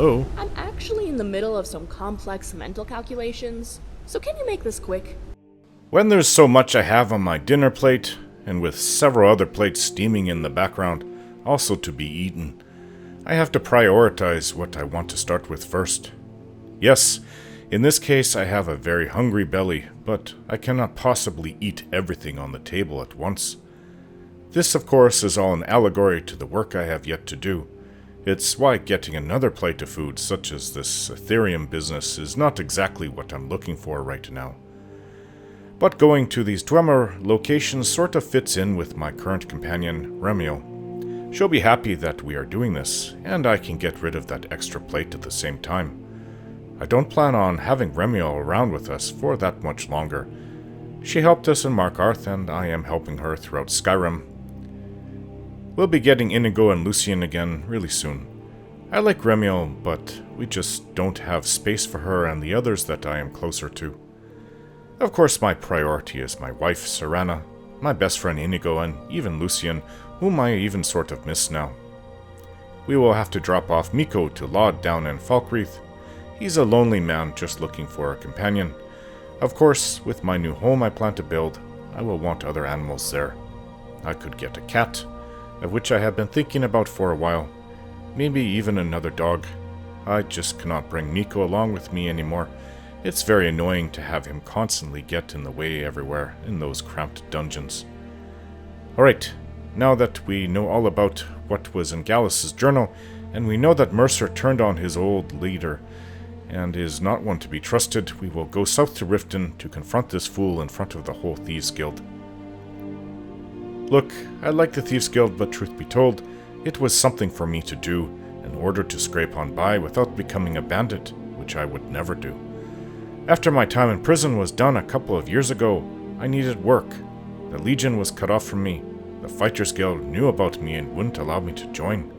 Hello? I'm actually in the middle of some complex mental calculations, so can you make this quick? When there's so much I have on my dinner plate, and with several other plates steaming in the background, also to be eaten, I have to prioritize what I want to start with first. Yes, in this case I have a very hungry belly, but I cannot possibly eat everything on the table at once. This, of course, is all an allegory to the work I have yet to do. It's why getting another plate of food, such as this Ethereum business, is not exactly what I'm looking for right now. But going to these Dwemer locations sort of fits in with my current companion, Remiel. She'll be happy that we are doing this, and I can get rid of that extra plate at the same time. I don't plan on having Remiel around with us for that much longer. She helped us in Markarth, and I am helping her throughout Skyrim. We'll be getting Inigo and Lucian again really soon. I like Remiel, but we just don't have space for her and the others that I am closer to. Of course, my priority is my wife, Serana, my best friend Inigo, and even Lucian, whom I even sort of miss now. We will have to drop off Miko to Laud down in Falkreath. He's a lonely man just looking for a companion. Of course, with my new home I plan to build, I will want other animals there. I could get a cat, of which I have been thinking about for a while. Maybe even another dog. I just cannot bring Miko along with me anymore. It's very annoying to have him constantly get in the way everywhere in those cramped dungeons. Alright, now that we know all about what was in Gallus' journal, and we know that Mercer turned on his old leader and is not one to be trusted, we will go south to Riften to confront this fool in front of the whole Thieves Guild. Look, I like the Thieves Guild, but truth be told, it was something for me to do in order to scrape on by without becoming a bandit, which I would never do. After my time in prison was done a couple of years ago, I needed work. The Legion was cut off from me. The Fighters Guild knew about me and wouldn't allow me to join.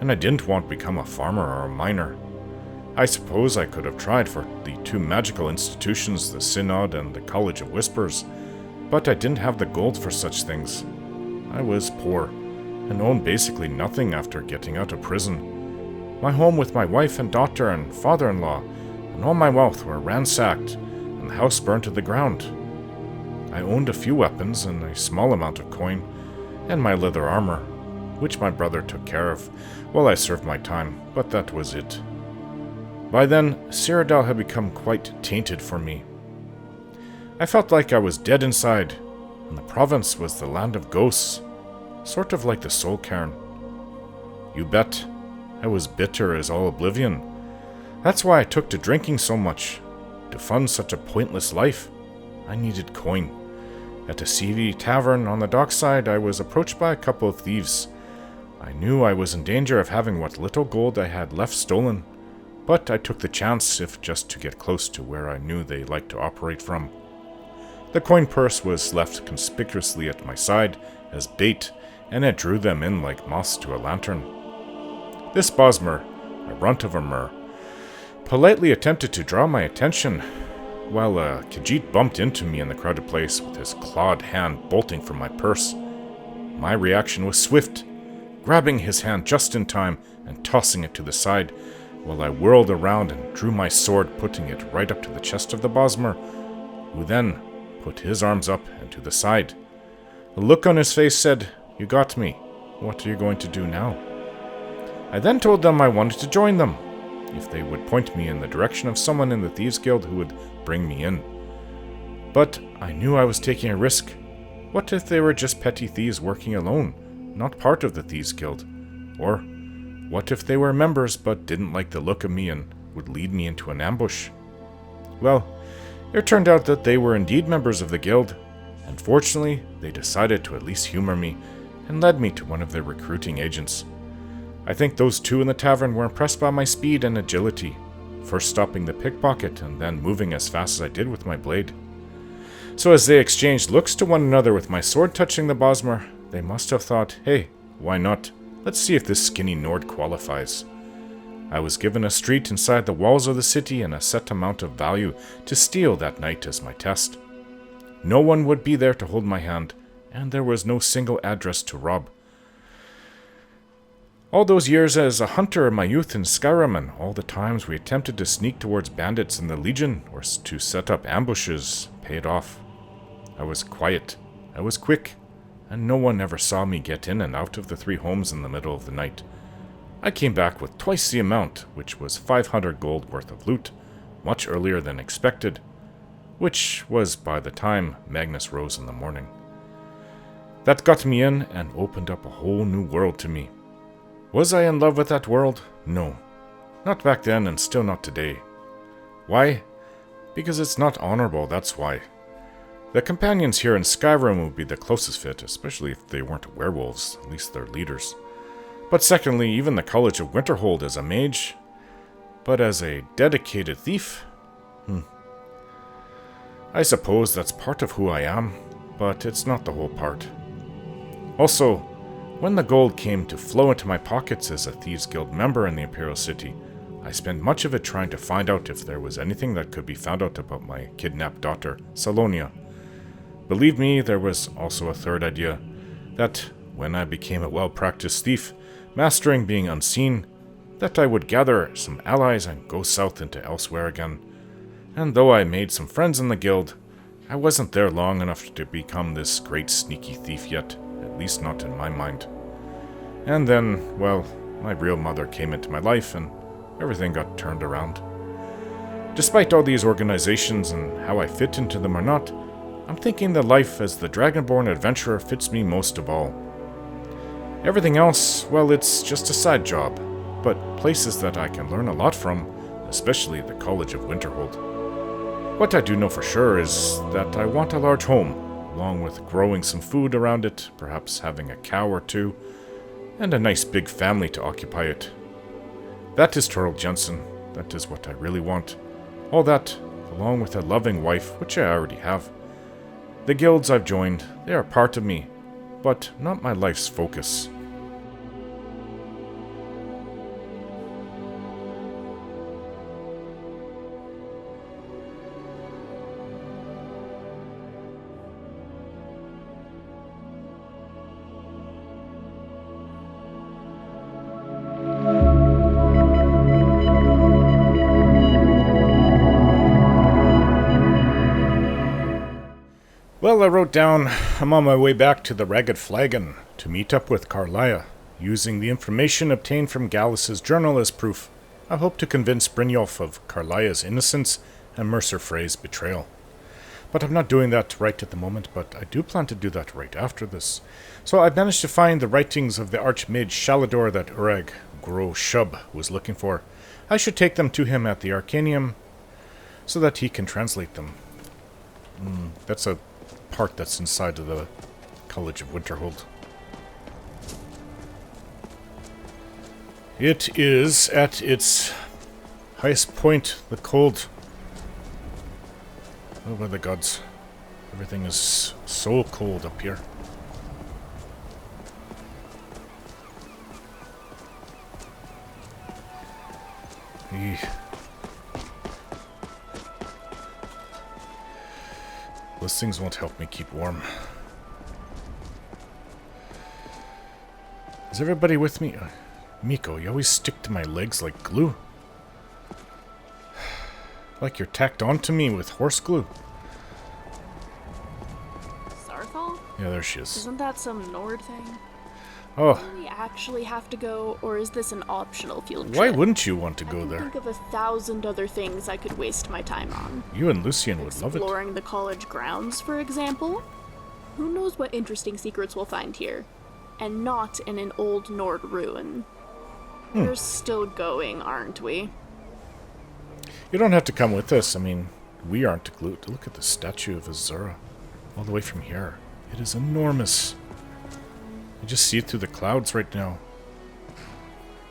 And I didn't want to become a farmer or a miner. I suppose I could have tried for the two magical institutions, the Synod and the College of Whispers, but I didn't have the gold for such things. I was poor, and owned basically nothing after getting out of prison. My home with my wife and daughter and father-in-law, and all my wealth were ransacked, and the house burned to the ground. I owned a few weapons and a small amount of coin, and my leather armor, which my brother took care of while I served my time, but that was it. By then, Cyrodiil had become quite tainted for me. I felt like I was dead inside, and the province was the land of ghosts, sort of like the Soul Cairn. You bet, I was bitter as all oblivion. That's why I took to drinking so much. To fund such a pointless life, I needed coin. At a seedy tavern on the dockside, I was approached by a couple of thieves. I knew I was in danger of having what little gold I had left stolen, but I took the chance if just to get close to where I knew they liked to operate from. The coin purse was left conspicuously at my side as bait, and it drew them in like moths to a lantern. This Bosmer, a runt of a mer, politely attempted to draw my attention, while Khajiit bumped into me in the crowded place with his clawed hand bolting from my purse. My reaction was swift, grabbing his hand just in time and tossing it to the side, while I whirled around and drew my sword, putting it right up to the chest of the Bosmer, who then put his arms up and to the side. The look on his face said, "You got me. What are you going to do now?" I then told them I wanted to join them, if they would point me in the direction of someone in the Thieves Guild who would bring me in. But I knew I was taking a risk. What if they were just petty thieves working alone, not part of the Thieves Guild? Or what if they were members but didn't like the look of me and would lead me into an ambush? Well, it turned out that they were indeed members of the guild, and fortunately they decided to at least humor me and led me to one of their recruiting agents. I think those two in the tavern were impressed by my speed and agility, first stopping the pickpocket and then moving as fast as I did with my blade. So as they exchanged looks to one another with my sword touching the Bosmer, they must have thought, hey, why not? Let's see if this skinny Nord qualifies. I was given a street inside the walls of the city and a set amount of value to steal that night as my test. No one would be there to hold my hand, and there was no single address to rob. All those years as a hunter in my youth in Skyrim, and all the times we attempted to sneak towards bandits in the Legion, or to set up ambushes, paid off. I was quiet, I was quick, and no one ever saw me get in and out of the 3 homes in the middle of the night. I came back with twice the amount, which was 500 gold worth of loot, much earlier than expected, which was by the time Magnus rose in the morning. That got me in and opened up a whole new world to me. Was I in love with that world? No. Not back then and still not today. Why? Because it's not honorable, that's why. The companions here in Skyrim would be the closest fit, especially if they weren't werewolves, at least their leaders. But secondly, even the College of Winterhold as a mage. But as a dedicated thief? I suppose that's part of who I am, but it's not the whole part. Also, when the gold came to flow into my pockets as a Thieves Guild member in the Imperial City, I spent much of it trying to find out if there was anything that could be found out about my kidnapped daughter, Salonia. Believe me, there was also a third idea, that when I became a well-practiced thief, mastering being unseen, that I would gather some allies and go south into elsewhere again. And though I made some friends in the guild, I wasn't there long enough to become this great sneaky thief yet, at least not in my mind. And then, well, my real mother came into my life and everything got turned around. Despite all these organizations and how I fit into them or not, I'm thinking the life as the Dragonborn adventurer fits me most of all. Everything else, well, it's just a side job, but places that I can learn a lot from, especially the College of Winterhold. What I do know for sure is that I want a large home, along with growing some food around it, perhaps having a cow or two, and a nice big family to occupy it. That is Toril Jensen. That is what I really want. All that, along with a loving wife, which I already have. The guilds I've joined, they are part of me, but not my life's focus. Well, I wrote down, I'm on my way back to the Ragged Flagon to meet up with Karliah. Using the information obtained from Gallus's journal as proof, I hope to convince Brynjolf of Karliah's innocence and Mercer Frey's betrayal. But I'm not doing that right at the moment, but I do plan to do that right after this. So I managed to find the writings of the Archmage Shalador that Urag, gro-Shub, was looking for. I should take them to him at the Arcanium so that he can translate them. That's a part that's inside of the College of Winterhold. It is at its highest point, the cold. Oh, by the gods. Everything is so cold up here. Those things won't help me keep warm. Is everybody with me? Miko, you always stick to my legs like glue. Like you're tacked onto me with horse glue. Sarthal? Yeah, there she is. Isn't that some Nord thing? Oh. Do we actually have to go, or is this an optional field trip? Why wouldn't you want to go there? I can think of 1,000 other things I could waste my time on. You and Lucian would love it. Exploring the college grounds, for example. Who knows what interesting secrets we'll find here? And not in an old Nord ruin. We're still going, aren't we? You don't have to come with us. I mean, we aren't glued. Look at the statue of Azura. All the way from here. It is enormous. I just see it through the clouds right now.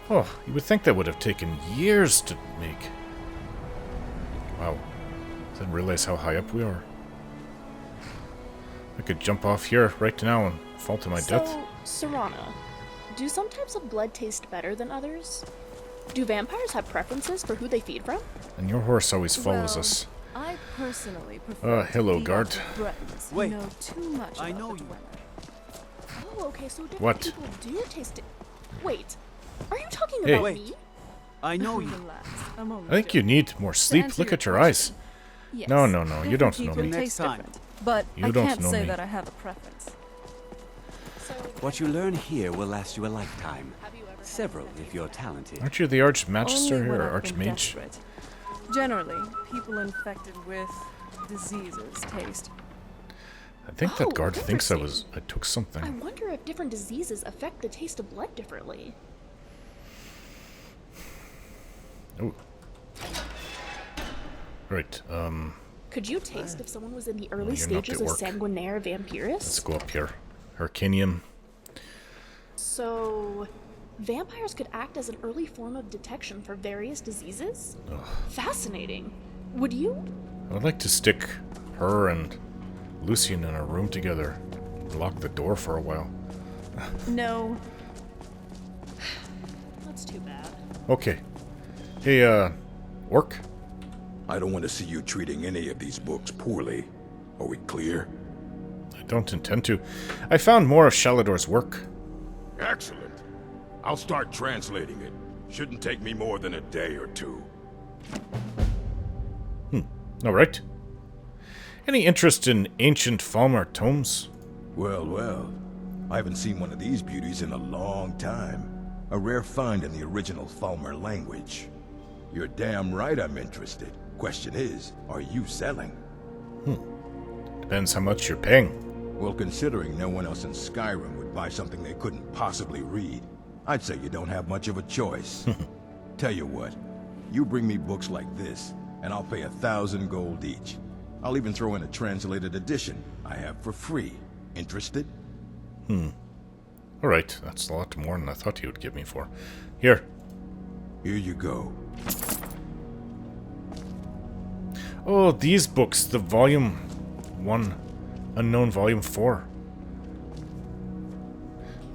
Oh, you would think that would have taken years to make. Wow. Didn't realize how high up we are. I could jump off here right now and fall to my death. Serana, do some types of blood taste better than others? Do vampires have preferences for who they feed from? And your horse always follows us. I personally prefer hello, guard. Bretons Wait. who know too much I about know the you. women. Oh, okay, so different What? people do taste it. Wait, talking Hey. about Wait. me. I know you. Relax. I'm only I think you joking. need more To sleep. answer Look at your question, eyes. Yes, No, you different don't know people me. Next taste time. different, but You I don't can't know say me. that I have a preference. So, What you learn here will last you a lifetime. have you ever had Several, a if you're talented. Aren't you the Archmagister Only here, when or I've been Archmage? desperate. Generally, people infected with diseases taste. I think Oh, that guard thinks I interesting. took I something. wonder if different diseases affect the taste of blood differently. Oh. Right, Could you taste if someone was in the early you're not stages at of work. sanguinaire let's vampirus? go up here. Hercinium. So, vampires could act as an early form of detection for various diseases? Fascinating. Would you? I would like to stick her and Lucian in a room together. Lock the door for a while. No, That's too bad. Okay. Hey, Orc? I don't want to see you treating any of these books poorly. Are we clear? I don't intend to. I found more of Shalador's work. Excellent. I'll start translating it. Shouldn't take me more than a day or two. Alright. Any interest in ancient Falmer tomes? Well, well. I haven't seen one of these beauties in a long time. A rare find in the original Falmer language. You're damn right I'm interested. Question is, are you selling? Depends how much you're paying. Well, considering no one else in Skyrim would buy something they couldn't possibly read, I'd say you don't have much of a choice. Tell you what, you bring me books like this, and I'll pay 1,000 gold each. I'll even throw in a translated edition I have for free. Interested? Alright, that's a lot more than I thought he would give me for. Here. Here you go. Oh, these books. The Volume 1. Unknown Volume 4.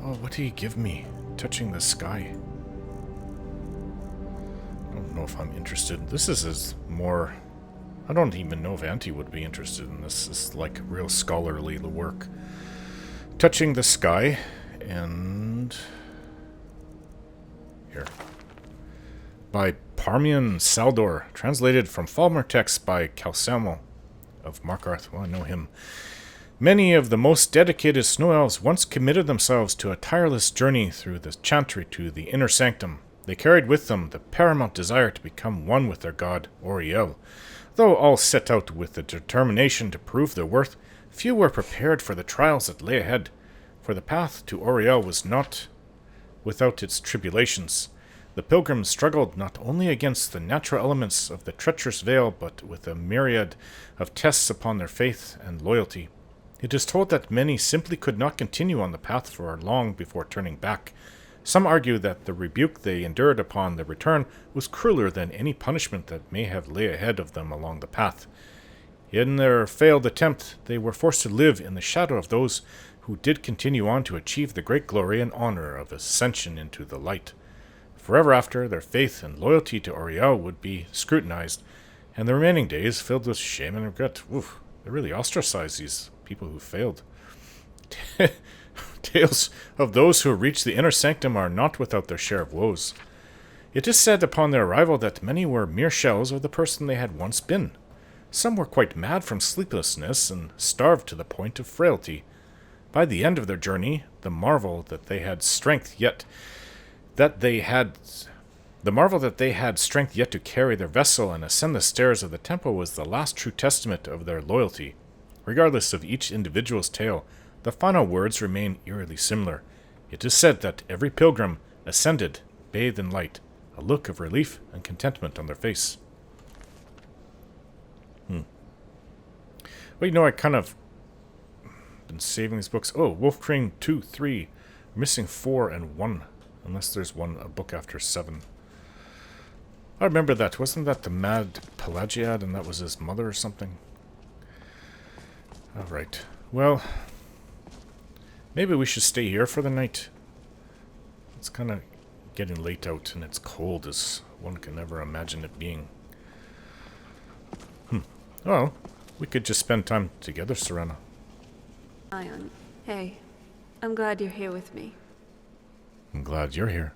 Oh, what do you give me? Touching the Sky. I don't know if I'm interested. This is more... I don't even know if Auntie would be interested in this. This is like real scholarly work. Touching the Sky. And... here. By Parmian Saldor, translated from Falmer text by Calsammo of Markarth. Well, I know him. Many of the most dedicated snow elves once committed themselves to a tireless journey through the chantry to the inner sanctum. They carried with them the paramount desire to become one with their god, Auriel. Though all set out with the determination to prove their worth, few were prepared for the trials that lay ahead, for the path to Auriel was not without its tribulations. The pilgrims struggled not only against the natural elements of the treacherous veil, but with a myriad of tests upon their faith and loyalty. It is told that many simply could not continue on the path for long before turning back. Some argue that the rebuke they endured upon their return was crueler than any punishment that may have lay ahead of them along the path. In their failed attempt, they were forced to live in the shadow of those who did continue on to achieve the great glory and honor of ascension into the light. Forever after, their faith and loyalty to Auriel would be scrutinized, and the remaining days filled with shame and regret. Oof, they really ostracized these people who failed. Tales of those who reach the inner sanctum are not without their share of woes. It is said upon their arrival that many were mere shells of the person they had once been. Some were quite mad from sleeplessness and starved to the point of frailty. By the end of their journey, the marvel that they had strength yet to carry their vessel and ascend the stairs of the temple was the last true testament of their loyalty. Regardless of each individual's tale, the final words remain eerily similar. It is said that every pilgrim ascended, bathed in light, a look of relief and contentment on their face. Well, I kind of been saving these books. Oh, Wolfcrane 2, 3. We're missing 4 and 1. Unless there's a book after 7. I remember that. Wasn't that the Mad Pelagiad and that was his mother or something? Alright. Well, maybe we should stay here for the night. It's kind of getting late out and it's cold as one can never imagine it being. Well, we could just spend time together, Serana. Ion, hey, I'm glad you're here with me. I'm glad you're here.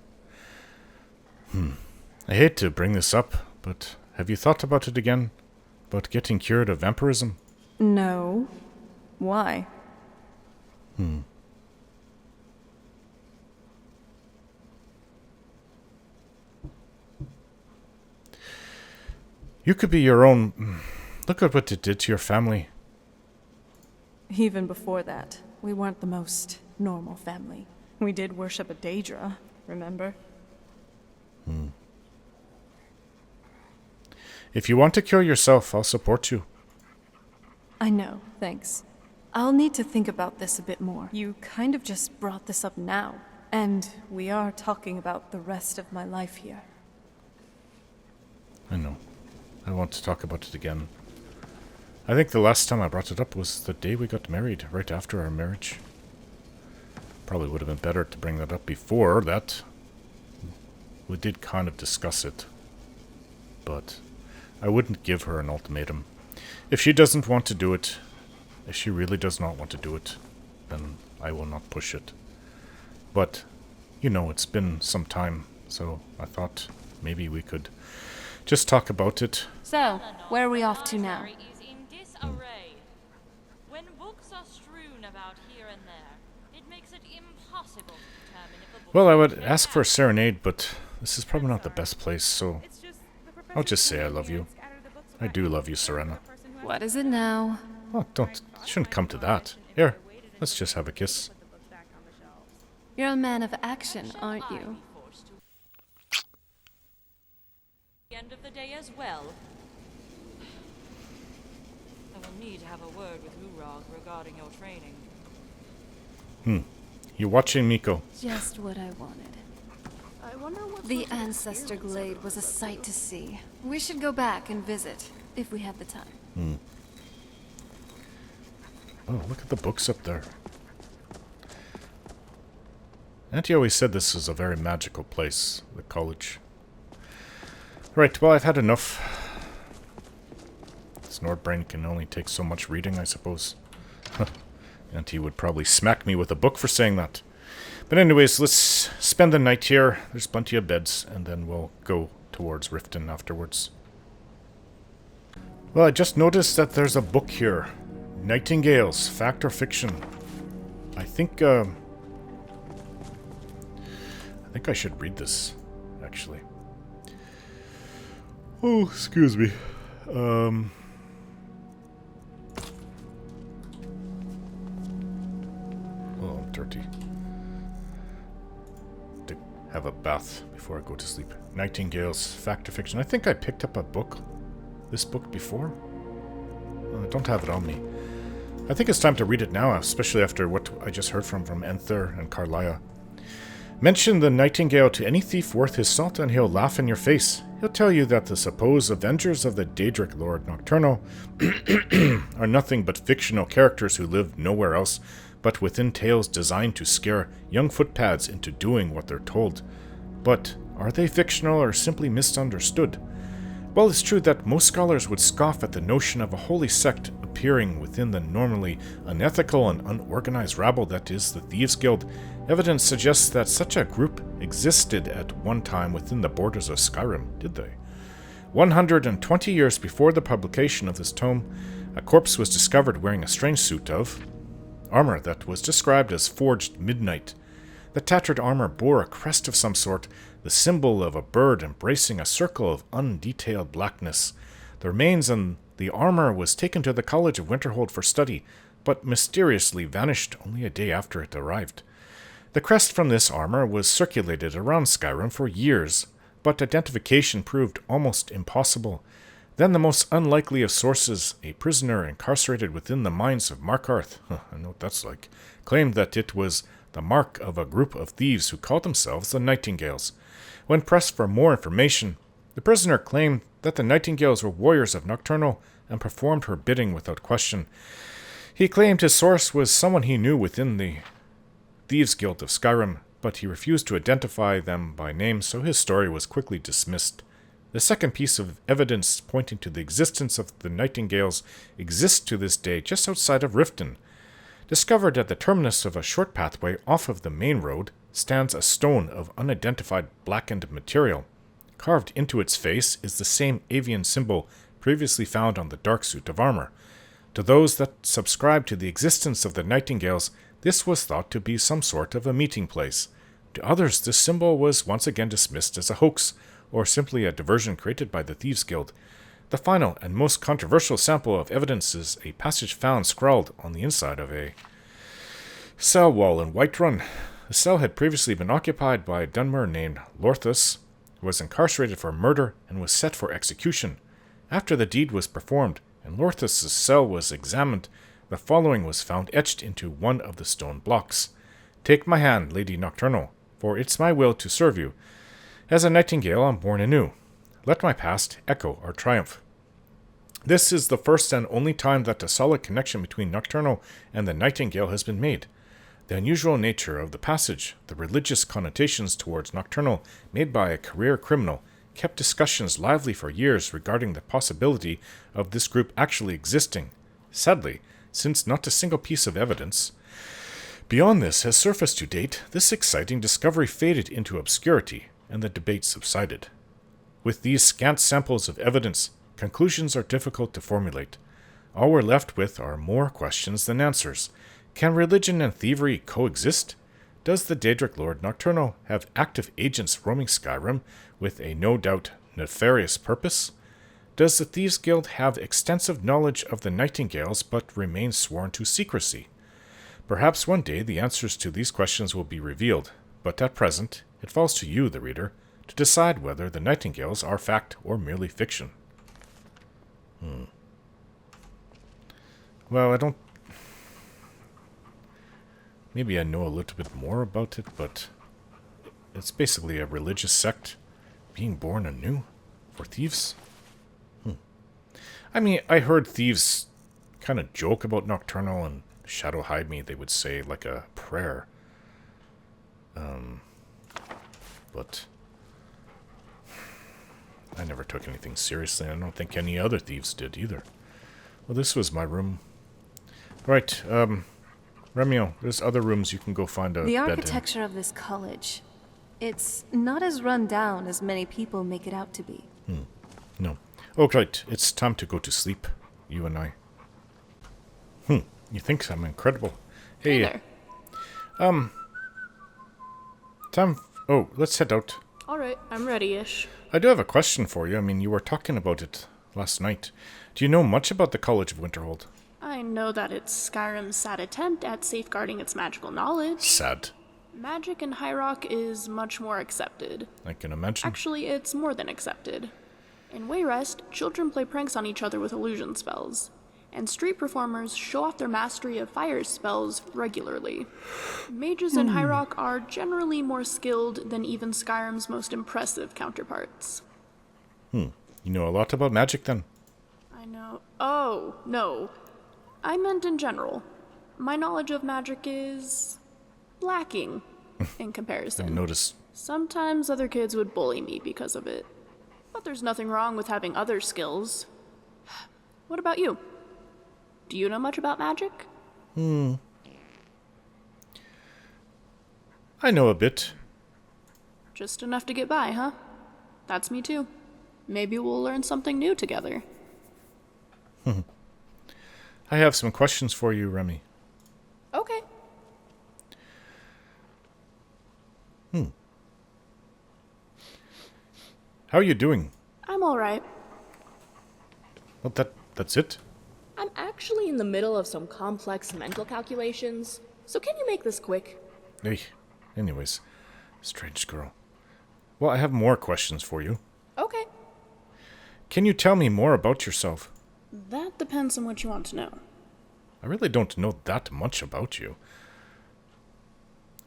I hate to bring this up, but have you thought about it again? About getting cured of vampirism? No. Why? You could be your own... Look at what it did to your family. Even before that, we weren't the most normal family. We did worship a Daedra, remember? If you want to kill yourself, I'll support you. I know, thanks. I'll need to think about this a bit more. You kind of just brought this up now, and we are talking about the rest of my life here. I know. I want to talk about it again. I think the last time I brought it up was the day we got married, right after our marriage. Probably would have been better to bring that up before that. We did kind of discuss it, but I wouldn't give her an ultimatum. If she doesn't want to do it, if she really does not want to do it, then I will not push it. But, you know, it's been some time, so I thought maybe we could just talk about it. So, where are we off to now? Is in disarray. When books are strewn about here and there, it makes it impossible to determine if a book Well, I would ask for a serenade, but this is probably not the best place, so I'll just say I love you. I do love you, Serana. What is it now? Oh, shouldn't come to that. Here, let's just have a kiss. You're a man of action, aren't you? the end of the day as well. I will need to have a word with Urag regarding your training. You're watching Miko. Just what I wanted. I wonder what The sort of Ancestor experience Glade was a sight to see. We should go back and visit, if we have the time. Oh, look at the books up there. Auntie always said this is a very magical place, the college. Right, well, I've had enough. This Nordbrain can only take so much reading, I suppose. Auntie would probably smack me with a book for saying that. But anyways, let's spend the night here. There's plenty of beds, and then we'll go towards Riften afterwards. Well, I just noticed that there's a book here. Nightingales, Fact or Fiction. I think I should read this, actually. Oh, excuse me. Oh, I'm dirty. To have a bath before I go to sleep. Nightingales, Fact or Fiction. I think I picked up this book before. I don't have it on me. I think it's time to read it now, especially after what I just heard from Enther and Karliah. Mention the Nightingale to any thief worth his salt and he'll laugh in your face. He'll tell you that the supposed avengers of the Daedric Lord Nocturnal are nothing but fictional characters who live nowhere else but within tales designed to scare young footpads into doing what they're told. But are they fictional or simply misunderstood? Well, it's true that most scholars would scoff at the notion of a holy sect appearing within the normally unethical and unorganized rabble that is the Thieves Guild. Evidence suggests that such a group existed at one time within the borders of Skyrim, did they? 120 years before the publication of this tome, a corpse was discovered wearing a strange suit of armor that was described as forged midnight. The tattered armor bore a crest of some sort, the symbol of a bird embracing a circle of undetailed blackness. The remains and the armor was taken to the College of Winterhold for study, but mysteriously vanished only a day after it arrived. The crest from this armor was circulated around Skyrim for years, but identification proved almost impossible. Then the most unlikely of sources, a prisoner incarcerated within the mines of Markarth, I know what that's like, claimed that it was the mark of a group of thieves who called themselves the Nightingales. When pressed for more information, the prisoner claimed that the Nightingales were warriors of Nocturnal and performed her bidding without question. He claimed his source was someone he knew within the Thieves Guild of Skyrim, but he refused to identify them by name, so his story was quickly dismissed. The second piece of evidence pointing to the existence of the Nightingales exists to this day just outside of Riften. Discovered at the terminus of a short pathway off of the main road stands a stone of unidentified blackened material. Carved into its face is the same avian symbol previously found on the dark suit of armor. To those that subscribe to the existence of the Nightingales, this was thought to be some sort of a meeting place. To others, this symbol was once again dismissed as a hoax, or simply a diversion created by the Thieves Guild. The final and most controversial sample of evidence is a passage found scrawled on the inside of a cell wall in Whiterun. The cell had previously been occupied by a Dunmer named Lorthus, who was incarcerated for murder and was set for execution. After the deed was performed and Lorthus' cell was examined, the following was found etched into one of the stone blocks. "Take my hand, Lady Nocturnal, for it's my will to serve you. As a Nightingale, I'm born anew. Let my past echo our triumph." This is the first and only time that a solid connection between Nocturnal and the Nightingale has been made. The unusual nature of the passage, the religious connotations towards Nocturnal made by a career criminal, kept discussions lively for years regarding the possibility of this group actually existing. Sadly, since not a single piece of evidence beyond this has surfaced to date, this exciting discovery faded into obscurity, and the debate subsided. With these scant samples of evidence, conclusions are difficult to formulate. All we're left with are more questions than answers. Can religion and thievery coexist? Does the Daedric Lord Nocturnal have active agents roaming Skyrim with a no-doubt nefarious purpose? Does the Thieves Guild have extensive knowledge of the Nightingales but remain sworn to secrecy? Perhaps one day the answers to these questions will be revealed, but at present it falls to you, the reader, to decide whether the Nightingales are fact or merely fiction. Well, I don't... Maybe I know a little bit more about it, but it's basically a religious sect being born anew for thieves. I mean, I heard thieves kind of joke about Nocturnal and Shadow Hide Me. They would say like a prayer. But I never took anything seriously. I don't think any other thieves did either. Well, this was my room. Right, Remio, there's other rooms you can go find a bed in. The architecture of this college, it's not as run down as many people make it out to be. No. Oh, right, it's time to go to sleep, you and I. You think I'm incredible. Hey there. Let's head out. Alright, I'm ready-ish. I do have a question for you. I mean, you were talking about it last night. Do you know much about the College of Winterhold? I know that it's Skyrim's sad attempt at safeguarding its magical knowledge. Sad. Magic in High Rock is much more accepted. I can imagine. Actually, it's more than accepted. In Wayrest, children play pranks on each other with illusion spells, and street performers show off their mastery of fire spells regularly. Mages in High Rock are generally more skilled than even Skyrim's most impressive counterparts. You know a lot about magic, then? I know. Oh, no. I meant in general. My knowledge of magic is lacking in comparison. I notice. Sometimes other kids would bully me because of it. But there's nothing wrong with having other skills. What about you? Do you know much about magic? I know a bit. Just enough to get by, huh? That's me too. Maybe we'll learn something new together. I have some questions for you, Remy. Okay. How are you doing? I'm alright. Well, that's it? I'm actually in the middle of some complex mental calculations, so can you make this quick? Hey, anyways, strange girl. Well, I have more questions for you. Okay. Can you tell me more about yourself? That depends on what you want to know. I really don't know that much about you.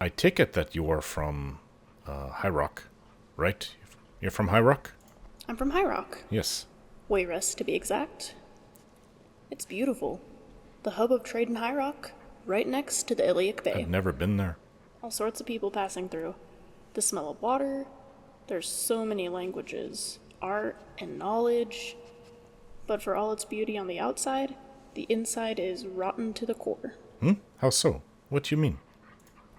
I take it that you are from High Rock, right? You're from High Rock? I'm from High Rock. Yes. Wayrest, to be exact. It's beautiful. The hub of trade in High Rock, right next to the Iliac Bay. I've never been there. All sorts of people passing through. The smell of water. There's so many languages, art, and knowledge. But for all its beauty on the outside, the inside is rotten to the core. How so? What do you mean?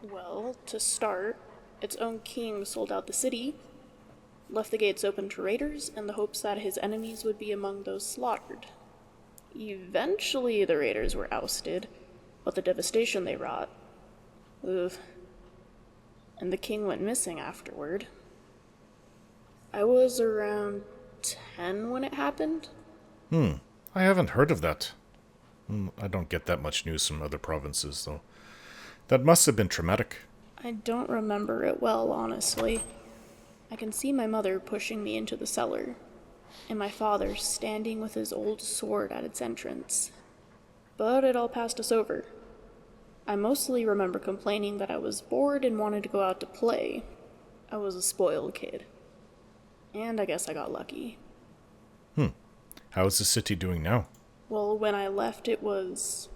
Well, to start, its own king sold out the city. left the gates open to raiders in the hopes that his enemies would be among those slaughtered. Eventually, the raiders were ousted, but the devastation they wrought... Ugh. And the king went missing afterward. I was around 10 when it happened. I haven't heard of that. I don't get that much news from other provinces, though. That must have been traumatic. I don't remember it well, honestly. I can see my mother pushing me into the cellar, and my father standing with his old sword at its entrance. But it all passed us over. I mostly remember complaining that I was bored and wanted to go out to play. I was a spoiled kid. And I guess I got lucky. How is the city doing now? Well, when I left, it was...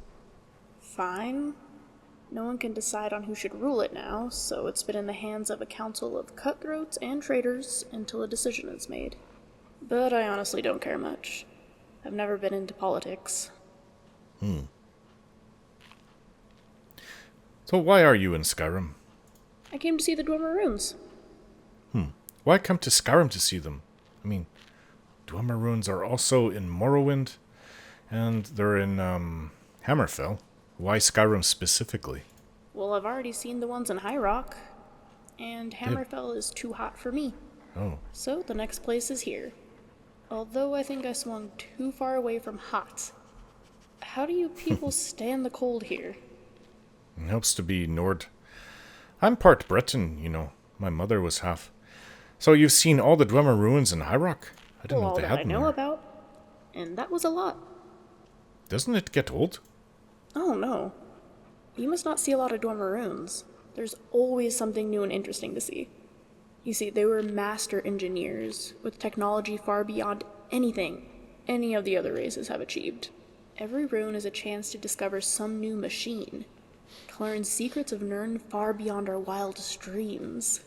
fine. No one can decide on who should rule it now, so it's been in the hands of a council of cutthroats and traitors until a decision is made. But I honestly don't care much. I've never been into politics. So why are you in Skyrim? I came to see the Dwemer runes. Why come to Skyrim to see them? I mean, Dwemer runes are also in Morrowind, and they're in Hammerfell. Why Skyrim specifically? Well, I've already seen the ones in High Rock, and Hammerfell is too hot for me. Oh. So the next place is here. Although I think I swung too far away from hot. How do you people stand the cold here? It helps to be Nord. I'm part Breton, you know. My mother was half. So you've seen all the Dwemer ruins in High Rock? I didn't know all they that had I them know there. about. And that was a lot. Doesn't it get old? Oh no. You must not see a lot of Dwemer ruins. There's always something new and interesting to see. You see, they were master engineers, with technology far beyond anything any of the other races have achieved. Every rune is a chance to discover some new machine, to learn secrets of Nirn far beyond our wildest dreams.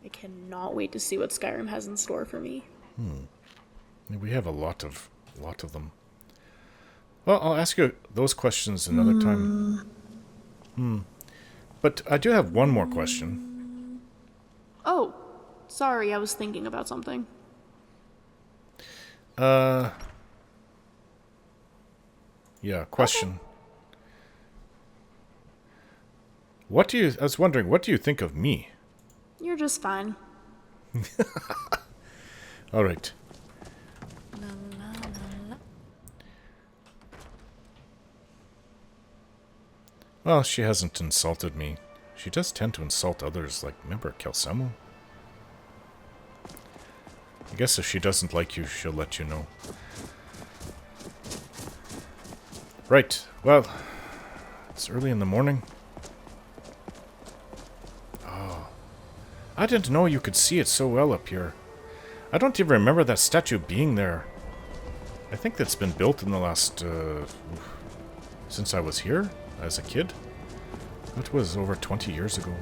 I cannot wait to see what Skyrim has in store for me. We have a lot of them. Well, I'll ask you those questions another time. But I do have one more question. Oh, sorry, I was thinking about something. Yeah, question. Okay. I was wondering, what do you think of me? You're just fine. All right. Well, she hasn't insulted me. She does tend to insult others, like, remember Kelsamo? I guess if she doesn't like you, she'll let you know. Right, well, it's early in the morning. Oh, I didn't know you could see it so well up here. I don't even remember that statue being there. I think that's been built in the last, since I was here as a kid. That was over 20 years ago.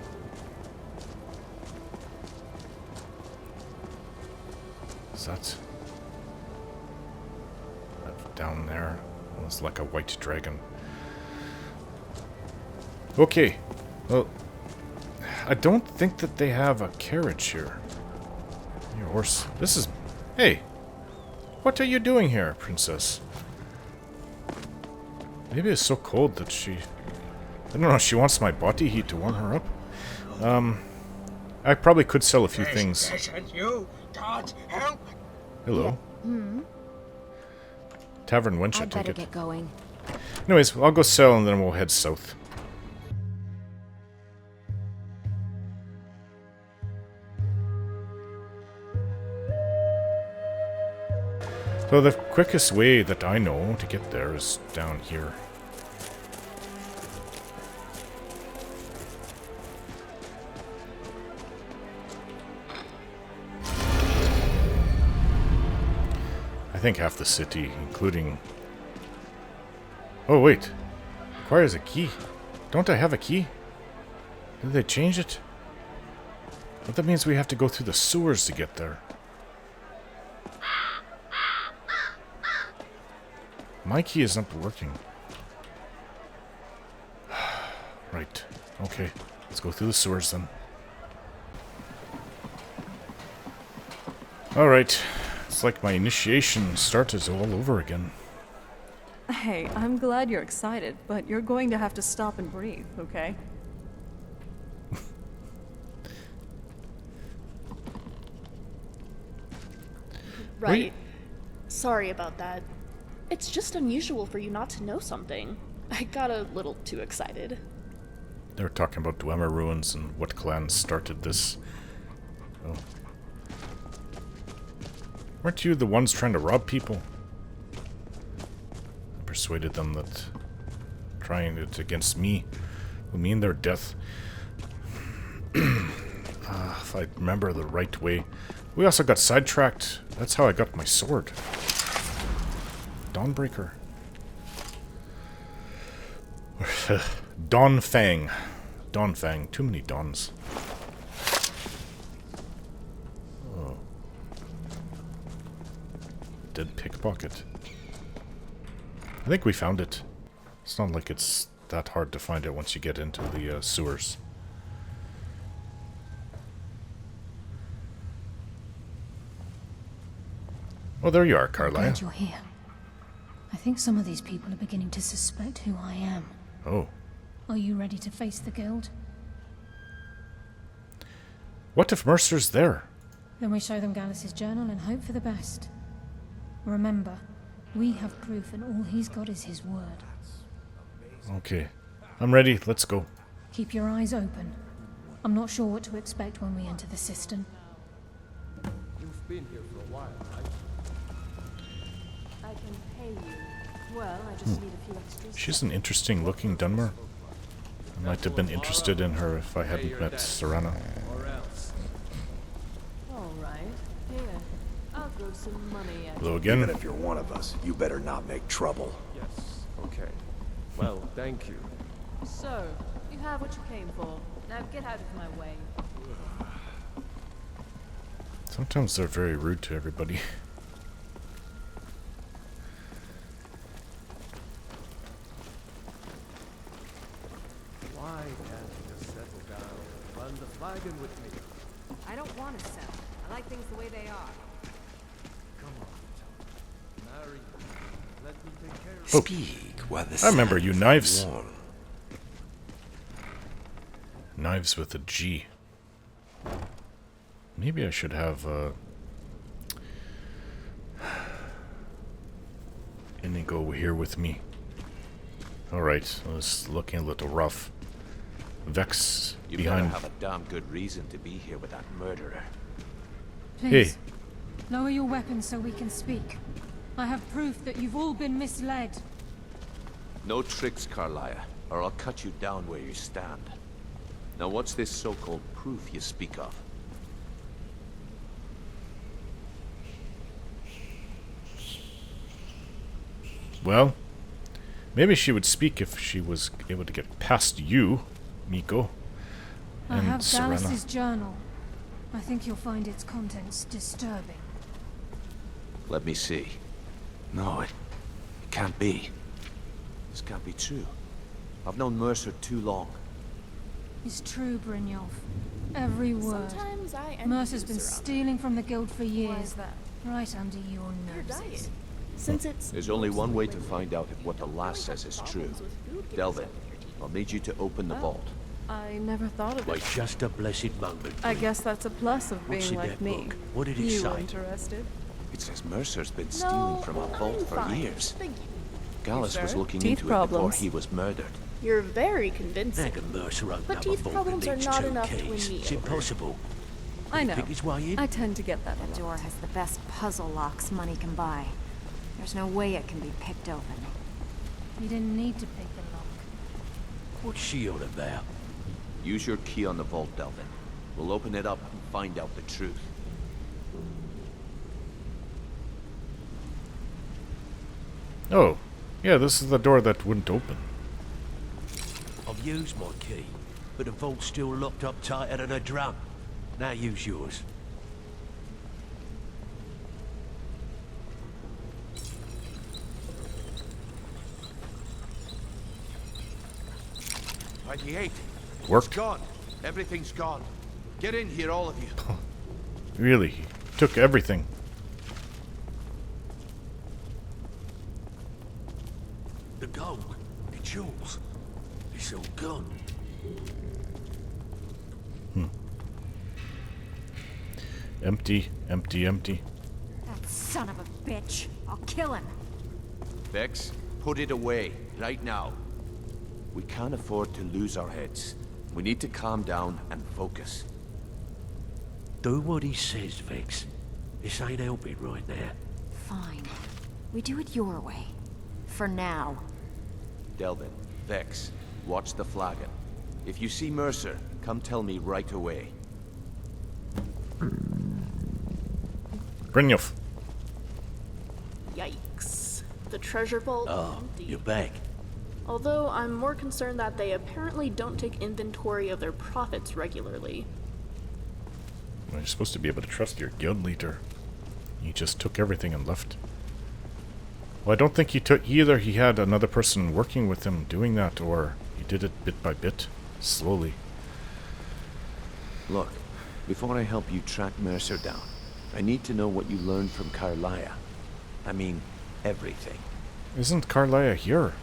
Is that down there? It was like a white dragon. Okay, well, I don't think that they have a carriage here. Your horse. This is... Hey! What are you doing here, princess? Maybe it's so cold that she... I don't know, she wants my body heat to warm her up. I probably could sell a few things. You can't help. Hello. Tavern wench, I I'd take better it. get going. Anyways, I'll go sell and then we'll head south. So the quickest way that I know to get there is down here. I think half the city, including... Oh wait, requires a key. Don't I have a key? Did they change it? But that means we have to go through the sewers to get there. My key is not working. Right. Okay. Let's go through the sewers then. Alright. It's like my initiation started all over again. Hey, I'm glad you're excited, but you're going to have to stop and breathe, okay? Right. Sorry about that. It's just unusual for you not to know something. I got a little too excited. They were talking about Dwemer ruins and what clans started this. Oh. Weren't you the ones trying to rob people? I persuaded them that trying it against me would mean their death. If I remember the right way. We also got sidetracked. That's how I got my sword. Dawnbreaker. Dawnfang. Dawnfang. Too many dawns. Oh. Dead pickpocket. I think we found it. It's not like it's that hard to find it once you get into the sewers. Oh, there you are, Karliah. Glad you're here. I think some of these people are beginning to suspect who I am. Oh. Are you ready to face the guild? What if Mercer's there? Then we show them Gallus's journal and hope for the best. Remember, we have proof and all he's got is his word. Okay. I'm ready. Let's go. Keep your eyes open. I'm not sure what to expect when we enter the cistern. You've been here for a while, right? I can pay you. Well, I just need a few extras. She's an interesting looking Dunmer. I might have been interested in her if I hadn't met Serana. Alright, here. I'll throw some money at Hello you. again. Even if you're one of us, you better not make trouble. Yes, okay. Well, thank you. So, you have what you came for. Now get out of my way. Sometimes they're very rude to everybody. Why can't you just settle down and run the flagon with me? I don't want to settle. I like things the way they are. Come on, marry me. Let me take care of Oh. Speak while the I remember sun you, is Knives. warm. Knives with a G. Maybe I should have Inigo here with me. Alright, it's looking a little rough. Vex You behind. better have a damn good reason to be here with that murderer. Please, Hey. lower your weapons so we can speak. I have proof that you've all been misled. No tricks, Karliah, or I'll cut you down where you stand. Now what's this so-called proof you speak of? Well, maybe she would speak if she was able to get past you, Miko, I and have Serana. Gallus's journal. I think you'll find its contents disturbing. Let me see. No, it can't be. This can't be true. I've known Mercer too long. It's true, Brynjolf. Every word. Sometimes I envy Mercer's you, been Serana. stealing from the guild for years. Why is that? Right under your Your noses. diet. Since it's There's only one way to find out if what the lass says is true. Delvin, I'll need you to open the vault. I never thought of By it. just a blessed moment. I guess that's a plus of What's being in like that me. book? What did it You say? interested? It says Mercer's been stealing from our vault I'm for fine. years. Thank you. Gallus was sure? looking Teeth into it before problems. he was murdered. You're very convincing. How can Mercer open But up teeth a vault problems that are needs not two enough to keys? win me It's over. impossible. I know. Pick his way in? I tend to get that a The lot. door has the best puzzle locks money can buy. There's no way it can be picked open. You didn't need to pick the lock. What's she on about? Use your key on the vault, Delvin. We'll open it up and find out the truth. Oh, yeah, this is the door that wouldn't open. I've used my key, but the vault's still locked up tighter than a drum. Now use yours. Worked. It's gone. Everything's gone. Get in here, all of you. Really, he took everything. jewels. It's all gone. Empty, empty, empty. That son of a bitch. I'll kill him. Vex, put it away, right now. We can't afford to lose our heads. We need to calm down and focus. Do what he says, Vex. This ain't helping right now. Fine. We do it your way. For now. Delvin, Vex, watch the flagon. If you see Mercer, come tell me right away. Brynjolf. Yikes. The treasure vault empty. You're back. Although I'm more concerned that they apparently don't take inventory of their profits regularly. Well, you're supposed to be able to trust your guild leader. He just took everything and left. Well, I don't think he took either. He had another person working with him doing that, or he did it bit by bit, slowly. Look, before I help you track Mercer down, I need to know what you learned from Karliah. I mean, everything. Isn't Karliah here?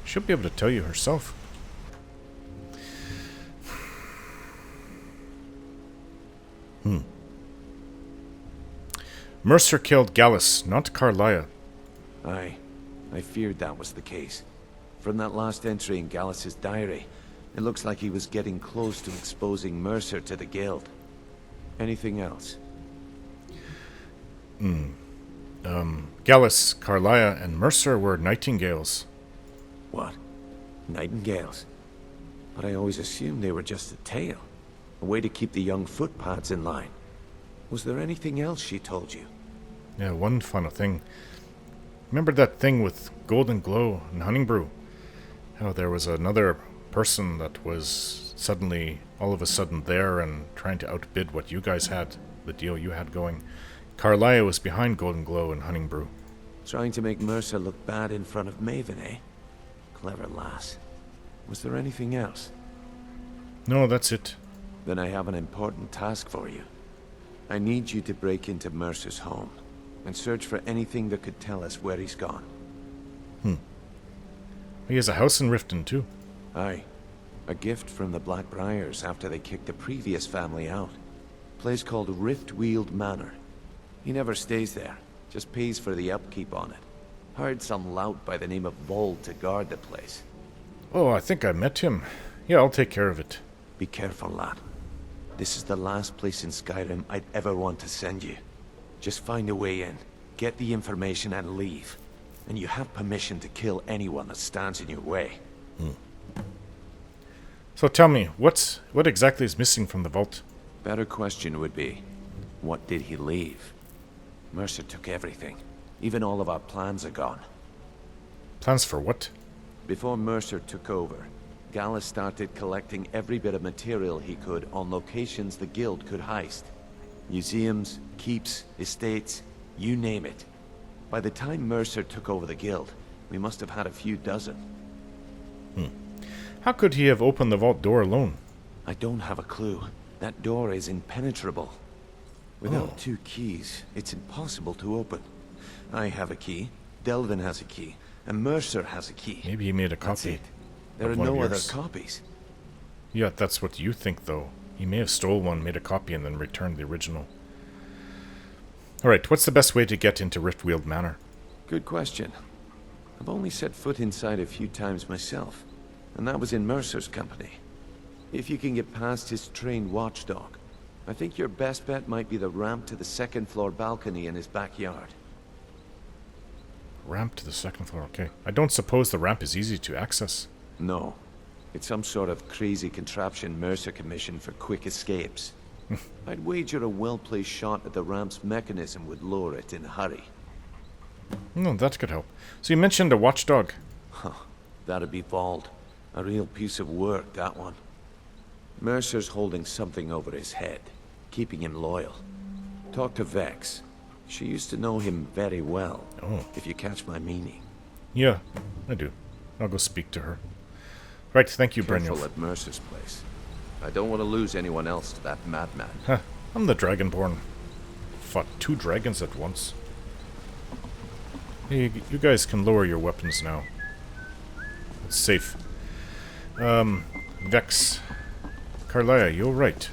She'll be able to tell you herself. Mercer killed Gallus, not Karliah. I feared that was the case. From that last entry in Gallus's diary, it looks like he was getting close to exposing Mercer to the guild. Anything else? Gallus, Karliah, and Mercer were Nightingales. What? Nightingales? But I always assumed they were just a tale. A way to keep the young footpads in line. Was there anything else she told you? Yeah, one final thing. Remember that thing with Golden Glow and Honningbrew? How there was another person that was suddenly, all of a sudden there and trying to outbid what you guys had, the deal you had going. Karliah was behind Golden Glow and Honningbrew. Trying to make Mercer look bad in front of Maven, eh? Clever lass. Was there anything else? No, that's it. Then I have an important task for you. I need you to break into Mercer's home and search for anything that could tell us where he's gone. He has a house in Riften, too. Aye. A gift from the Blackbriars after they kicked the previous family out. Place called Riftweald Manor. He never stays there, just pays for the upkeep on it. Hired some lout by the name of Vold to guard the place. Oh, I think I met him. Yeah, I'll take care of it. Be careful, lad. This is the last place in Skyrim I'd ever want to send you. Just find a way in, get the information and leave. And you have permission to kill anyone that stands in your way. So tell me, what exactly is missing from the vault? Better question would be, what did he leave? Mercer took everything. Even all of our plans are gone. Plans for what? Before Mercer took over, Gallus started collecting every bit of material he could on locations the guild could heist. Museums, keeps, estates, you name it. By the time Mercer took over the guild, we must have had a few dozen. How could he have opened the vault door alone? I don't have a clue. That door is impenetrable. Without 2 keys, it's impossible to open. I have a key, Delvin has a key, and Mercer has a key. Maybe he made a copy. That's it. There are no other copies. Yeah, that's what you think, though. He may have stole one, made a copy, and then returned the original. Alright, what's the best way to get into Riftweald Manor? Good question. I've only set foot inside a few times myself, and that was in Mercer's company. If you can get past his trained watchdog, I think your best bet might be the ramp to the 2nd floor balcony in his backyard. Ramp to the 2nd floor, okay. I don't suppose the ramp is easy to access. No. It's some sort of crazy contraption Mercer commissioned for quick escapes. I'd wager a well-placed shot at the ramp's mechanism would lure it in a hurry. No, that could help. So you mentioned a watchdog. Huh. That'd be Vold. A real piece of work, that one. Mercer's holding something over his head, keeping him loyal. Talk to Vex. She used to know him very well, if you catch my meaning. Yeah, I do. I'll go speak to her. Right, thank you, Brynjolf. Careful at Mercer's place. I don't want to lose anyone else to that madman. Huh, I'm the Dragonborn. Fought 2 dragons at once. Hey, you guys can lower your weapons now. It's safe. Vex. Karliah, you're right.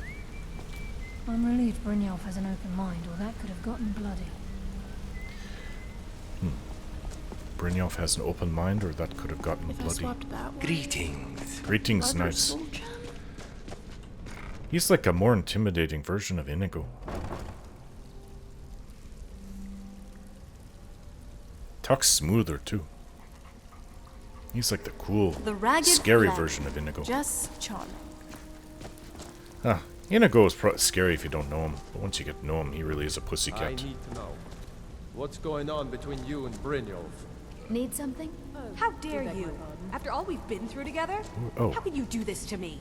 I'm relieved Brynjolf has an open mind, or that could have gotten bloody. Brynjolf has an open mind, or that could have gotten If I bloody. swapped that one. Greetings. Greetings, Leather nice. soul gem? He's like a more intimidating version of Inigo. Talks smoother, too. He's like the cool, ragged scary flag. version of Inigo. Just charming. Ah, Inigo is scary if you don't know him, but once you get to know him, he really is a I pussycat. need to know. What's going on between you and Brynjolf? Need something? How dare you? After all we've been through together? Oh. How can you do this to me?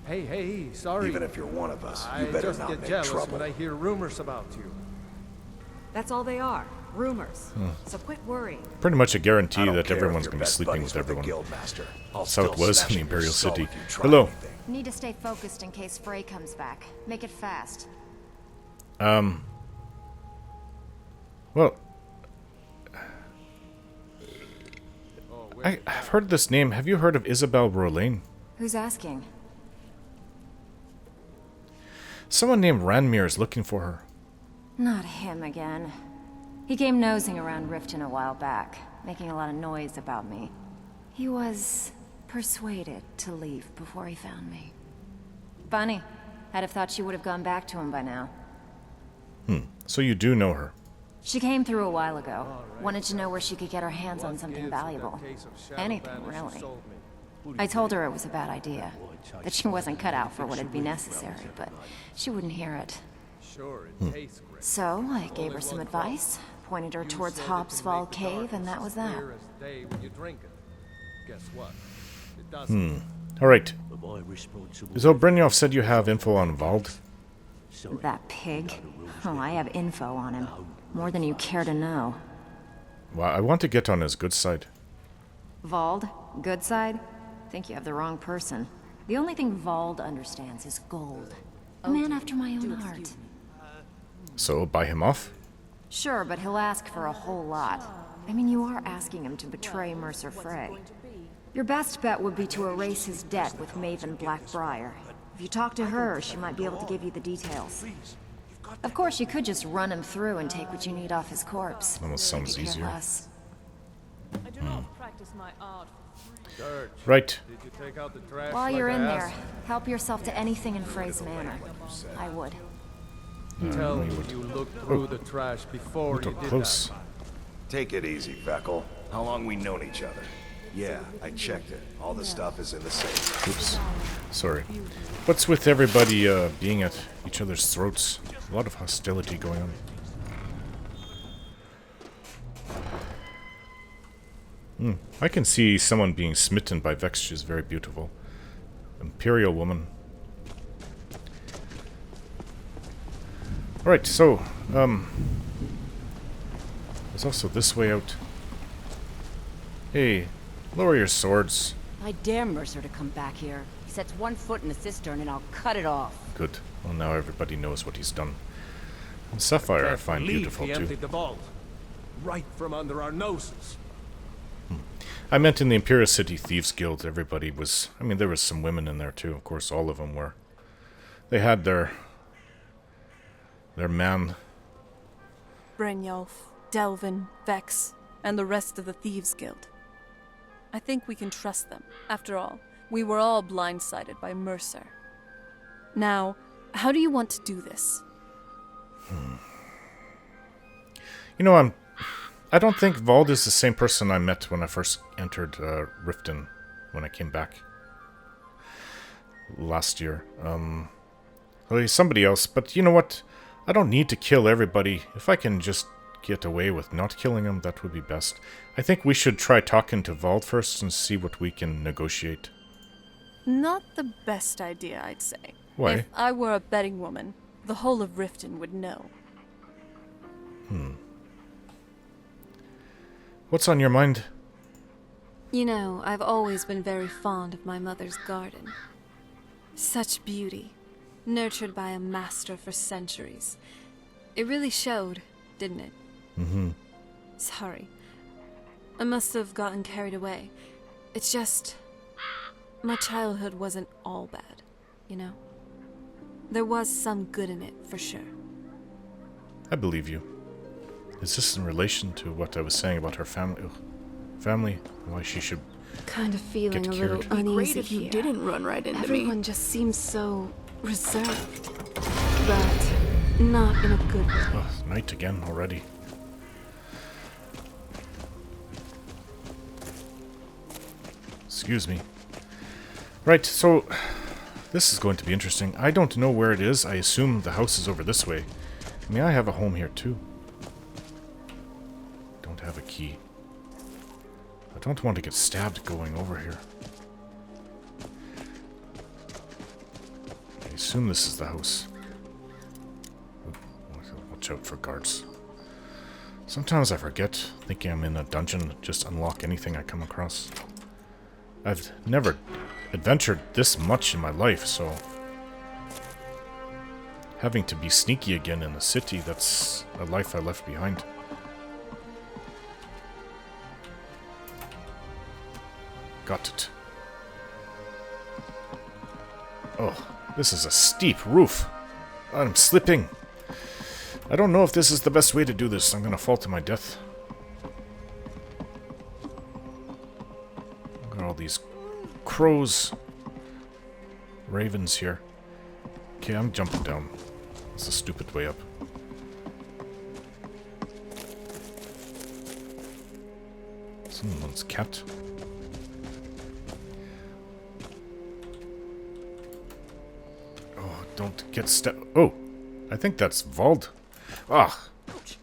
Hey, sorry. Even if you're one of us, I you better just not get make jealous trouble. when I hear rumors about you. That's all they are. Rumors. Hmm. So quit worrying. Pretty much a I guarantee don't that care if everyone's you're going to be best sleeping buddies with the everyone. Guildmaster. I'll That's how it still was smash in the your Imperial skull City. if you try Hello. anything. Need to stay focused in case Frey comes back. Make it fast. Well, I've heard this name. Have you heard of Isabel Rollane? Who's asking? Someone named Ranmir is looking for her. Not him again. He came nosing around Riften a while back, making a lot of noise about me. He was persuaded to leave before he found me. Funny. I'd have thought she would have gone back to him by now. So you do know her. She came through a while ago. Wanted to know where she could get her hands on something valuable. Anything, really. I told her it was a bad idea. That she wasn't cut out for what'd be necessary, but she wouldn't hear it. Sure, it tastes great. So, I gave her some advice, pointed her towards Hobsfall Cave, and that was that. Clear as day when you drink it. Guess what? It doesn't. Alright. But my responsible. So Brynjolf said you have info on Vald. That pig? Oh, I have info on him. More than you care to know. Well, I want to get on his good side. Vald? Good side? Think you have the wrong person. The only thing Vald understands is gold. A man after my own heart. So, buy him off? Sure, but he'll ask for a whole lot. I mean, you are asking him to betray Mercer Frey. Your best bet would be to erase his debt with Maven Blackbriar. If you talk to her, she might be able to give you the details. Of course, you could just run him through and take what you need off his corpse. Almost sounds Could care easier. less. I do not practice my art for free. Dirge, Right. did you take out the trash While like you're I in asked? there, help yourself to anything in Frey's manor. I would. Tell no, me you would. you looked through the trash before Look you up did close. Take it easy, Vekel. How long we known each other? Yeah, I checked it. All the stuff is in the safe. Oops. Sorry. What's with everybody being at each other's throats? A lot of hostility going on. I can see someone being smitten by Vex. She's very beautiful. Imperial woman. Alright, so, there's also this way out. Hey, lower your swords. I dare Mercer to come back here. He sets one foot in the cistern and I'll cut it off. Good. Well, now everybody knows what he's done. And Sapphire I find beautiful he too. emptied the vault. Right from under our noses. I meant in the Imperial City Thieves Guild, everybody was... I mean, there was some women in there too. Of course, all of them were. They had their man. Brynjolf, Delvin, Vex, and the rest of the Thieves Guild. I think we can trust them. After all, we were all blindsided by Mercer. Now, how do you want to do this? You know, I don't think Vald is the same person I met when I first entered Riften, when I came back last year. Well, he's somebody else, but you know what? I don't need to kill everybody. If I can just get away with not killing them, that would be best. I think we should try talking to Vald first and see what we can negotiate. Not the best idea, I'd say. Why? If I were a betting woman, the whole of Riften would know. What's on your mind? You know, I've always been very fond of my mother's garden. Such beauty, nurtured by a master for centuries. It really showed, didn't it? Mm-hmm. Sorry. I must have gotten carried away. It's just... my childhood wasn't all bad, you know? There was some good in it, for sure. I believe you. Is this in relation to what I was saying about her family? Ugh. Family? Why she should Kind of feeling get a little cured. uneasy Great if you here. didn't run right into Everyone me. just seems so reserved. But not in a good way. Ugh, night again already. Excuse me. Right, so this is going to be interesting. I don't know where it is. I assume the house is over this way. May I have a home here too? Don't have a key. I don't want to get stabbed going over here. I assume this is the house. Watch out for guards. Sometimes I forget, thinking I'm in a dungeon, just unlock anything I come across. I've never adventured this much in my life, so having to be sneaky again in a city, that's a life I left behind. Got it. Oh, this is a steep roof. I'm slipping. I don't know if this is the best way to do this. I'm gonna fall to my death. Got all these crows, ravens here. Okay, I'm jumping down. It's a stupid way up. Someone's cat. Oh, don't get stuck. Oh, I think that's Vald. Ah, Ouch.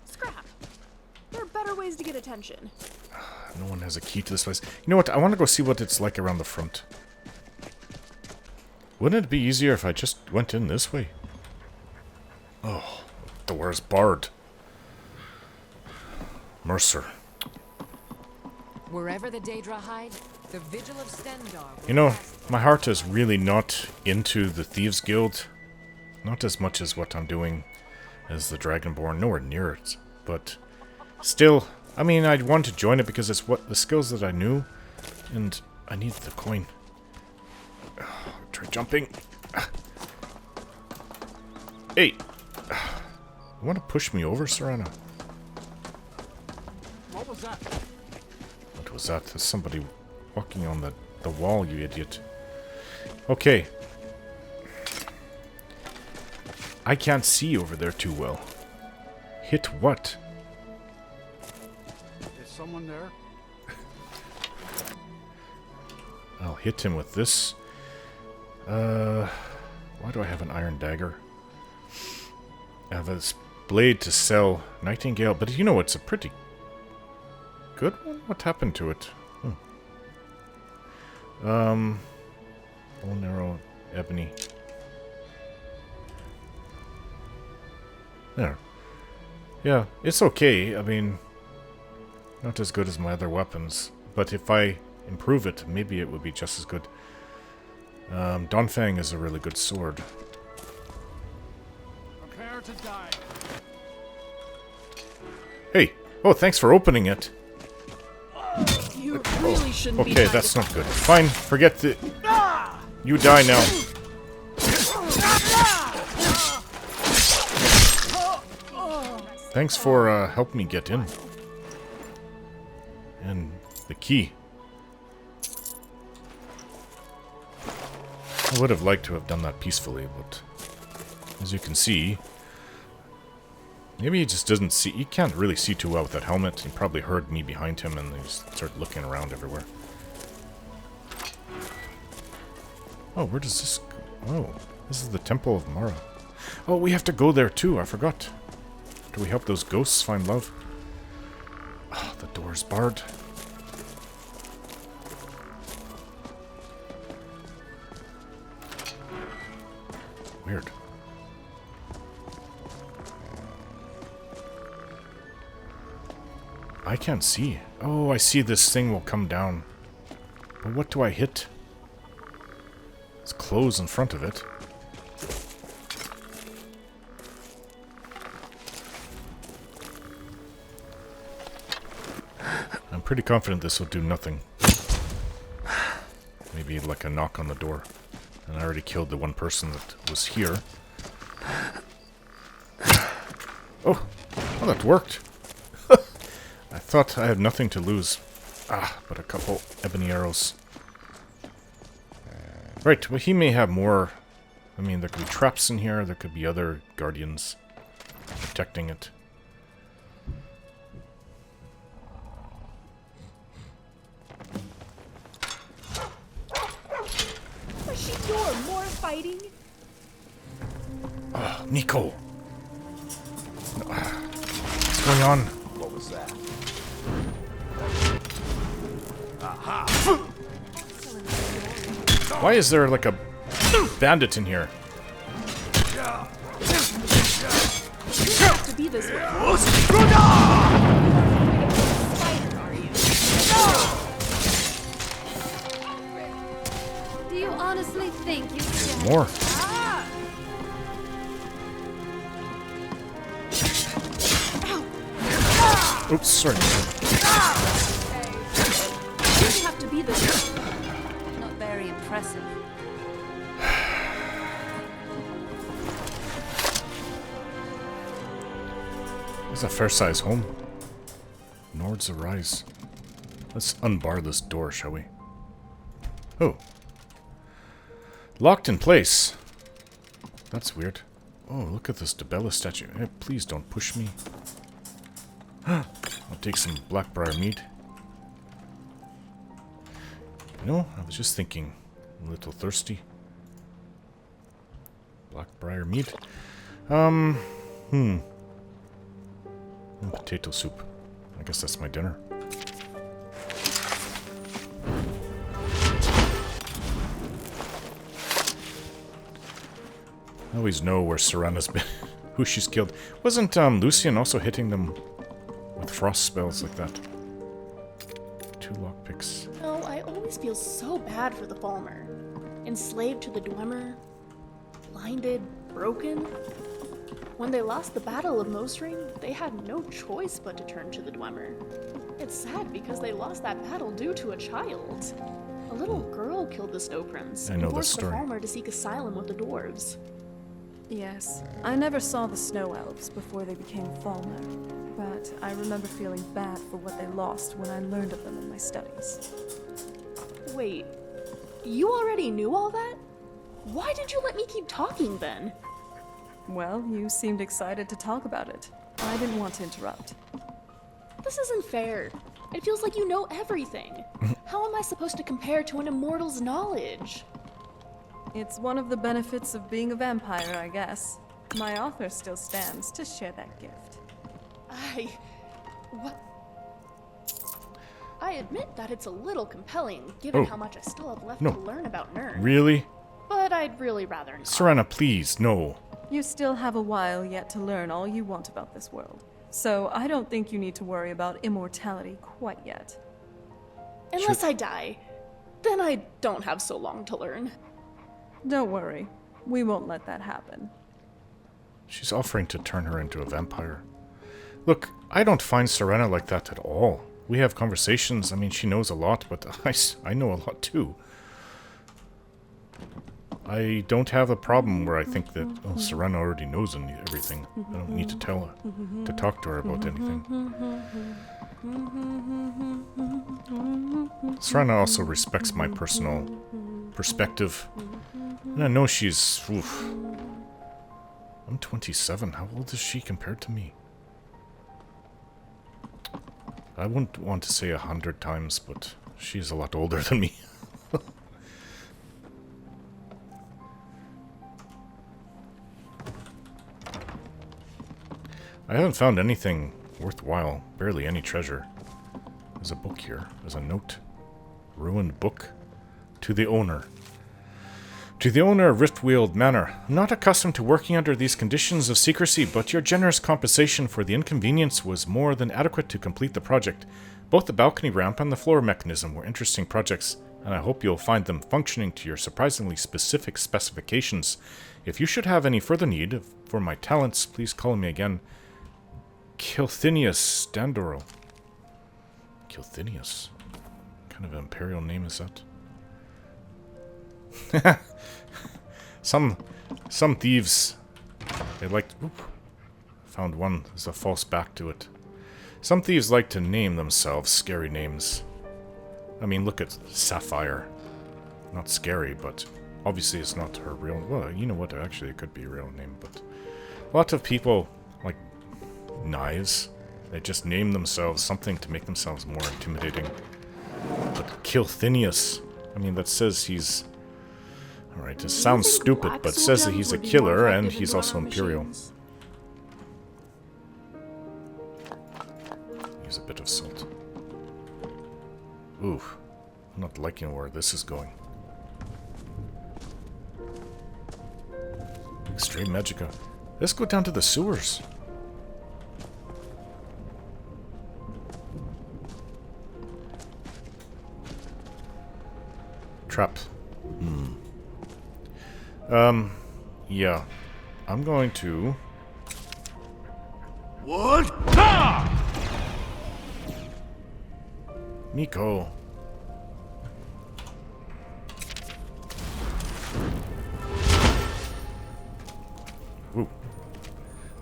Scrap. There are better ways to get attention. no one has a key to this place. You know what? I want to go see what it's like around the front. Wouldn't it be easier if I just went in this way? Oh, the door's barred. Mercer. Wherever the Daedra hide, the Vigil of Stendarr. You know, my heart is really not into the Thieves Guild. Not as much as what I'm doing as the Dragonborn. Nowhere near it. But still, I mean, I'd want to join it because it's what the skills that I knew. And I need the coin. Try jumping. Hey! You want to push me over, Serana? What was that? What was that? There's somebody walking on the wall, you idiot. Okay. I can't see over there too well. Hit what? Is someone there? I'll hit him with this. Why do I have an iron dagger? I have this blade to sell. Nightingale, but you know, it's a pretty good one? What happened to it? Bone arrow, ebony. There. Yeah, it's okay. I mean, not as good as my other weapons, but if I improve it, maybe it would be just as good. Donfang is a really good sword. Prepare to die. Hey! Oh, thanks for opening it. You really shouldn't be Okay, trying that's to not good. Fine, forget the... You die now. Thanks for helping me get in. And the key. I would have liked to have done that peacefully, but as you can see, maybe he just doesn't see. He can't really see too well with that helmet. He probably heard me behind him and he just started looking around everywhere. Oh, where does this go? Oh, this is the Temple of Mara. Oh, we have to go there too. I forgot. Do we help those ghosts find love? Oh, the door's barred. Weird. I can't see. Oh, I see this thing will come down. But what do I hit? It's clothes in front of it. I'm pretty confident this will do nothing. Maybe like a knock on the door. And I already killed the one person that was here. Oh, that worked. I thought I had nothing to lose. But a couple ebony arrows. Right, well he may have more. I mean, there could be traps in here. There could be other guardians protecting it. More fighting? Nico! What's going on? What was that? Why is there like a bandit in here? You have to be this way. Do you honestly think you can... More. Oops, sorry. You have to be this way. Not very impressive. It's a fair-sized home. Nords arise. Let's unbar this door, shall we? Oh. Locked in place. That's weird. Oh, look at this Debella statue. Hey, please don't push me. I'll take some Blackbriar meat. You know, I was just thinking. A little thirsty. Blackbriar meat. Potato soup. I guess that's my dinner. I always know where Serana's been, who she's killed. Wasn't Lucian also hitting them with frost spells like that? 2 lockpicks. No, I always feel so bad for the Falmer. Enslaved to the Dwemer, blinded, broken. When they lost the Battle of Mosring, they had no choice but to turn to the Dwemer. It's sad because they lost that battle due to a child. A little girl killed the Snow Prince and forced the Falmer to seek asylum with the dwarves. Yes, I never saw the Snow Elves before they became Falmer, but I remember feeling bad for what they lost when I learned of them in my studies. Wait, you already knew all that? Why did you let me keep talking then? Well, you seemed excited to talk about it. I didn't want to interrupt. This isn't fair. It feels like you know everything. How am I supposed to compare to an immortal's knowledge? It's one of the benefits of being a vampire, I guess. My offer still stands to share that gift. What? I admit that it's a little compelling, given how much I still have left to learn about Nern. Really? But I'd really rather not. Serana, please, no. You still have a while yet to learn all you want about this world. So I don't think you need to worry about immortality quite yet. Unless I die, then I don't have so long to learn. Don't worry. We won't let that happen. She's offering to turn her into a vampire. Look, I don't find Serana like that at all. We have conversations. I mean, she knows a lot, but I know a lot too. I don't have a problem where I think that Serana already knows everything. I don't need to tell her, to talk to her about anything. Serana also respects my personal perspective. And I know she's... Oof. I'm 27. How old is she compared to me? I wouldn't want to say 100 times, but she's a lot older than me. I haven't found anything worthwhile. Barely any treasure. There's a book here. There's a note. Ruined book. To the owner. To the owner of Riftweald Manor. I'm not accustomed to working under these conditions of secrecy, but your generous compensation for the inconvenience was more than adequate to complete the project. Both the balcony ramp and the floor mechanism were interesting projects, and I hope you'll find them functioning to your surprisingly specific specifications. If you should have any further need for my talents, please call me again. Kilthinius Standoril. Kilthinius? What kind of imperial name is that? Some thieves, they like... Oop, found one. There's a false back to it. Some thieves like to name themselves scary names. I mean, look at Sapphire. Not scary, but obviously it's not her real... Well, you know what? Actually, it could be a real name, but... A lot of people, like Knives, they just name themselves something to make themselves more intimidating. But Kilthinius, I mean, that says he's... Alright, it sounds stupid, but says that he's a killer and he's also Imperial. Use a bit of salt. Ooh, I'm not liking where this is going. Extreme Magica. Let's go down to the sewers. Trap. Yeah. I'm going to... What? Ah! Miko. Ooh.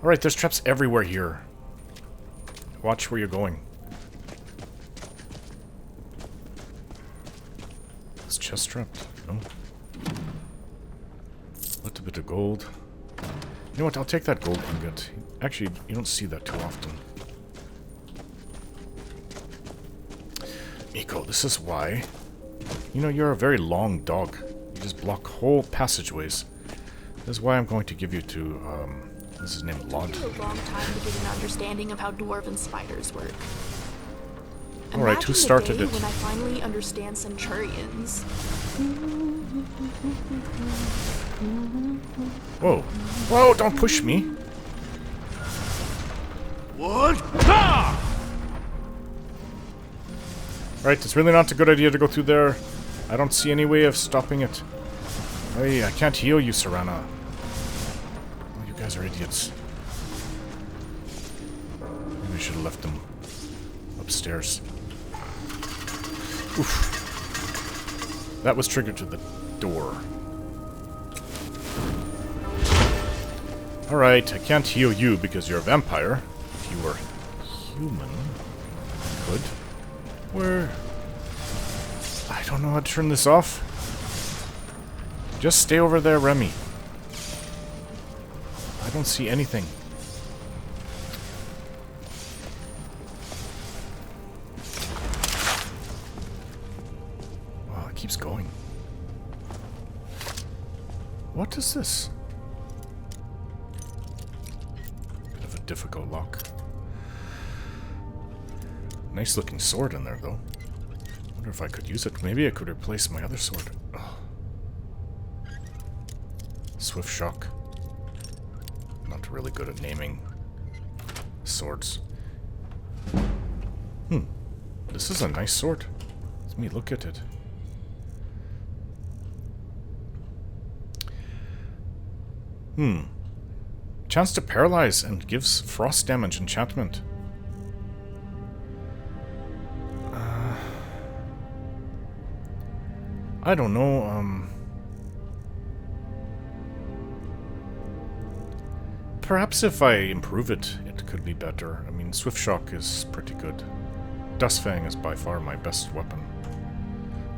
Alright, there's traps everywhere here. Watch where you're going. This chest trapped? No. Left a bit of gold. You know what? I'll take that gold ingot. Actually, you don't see that too often. Miko, this is why. You know, you're a very long dog. You just block whole passageways. This is why I'm going to give you to, what's his name? Lod. It took me a long time to get an understanding of how dwarven spiders work. Alright, who started it? When I finally understand Centurions. Whoa. Whoa, don't push me. What? Ah! Right, it's really not a good idea to go through there. I don't see any way of stopping it. Hey, I can't heal you, Serana. Oh, you guys are idiots. Maybe I should have left them upstairs. Oof. That was triggered to the door. Alright, I can't heal you because you're a vampire. If you were human, I could. Where? I don't know how to turn this off. Just stay over there, Remy. I don't see anything. Wow, it keeps going. What is this? Bit of a difficult lock. Nice looking sword in there, though. Wonder if I could use it. Maybe I could replace my other sword. Oh. Swift Shock. Not really good at naming swords. This is a nice sword. Let me look at it. Chance to paralyze and gives frost damage enchantment. I don't know, perhaps if I improve it, it could be better. I mean, Swift Shock is pretty good. Dustfang is by far my best weapon.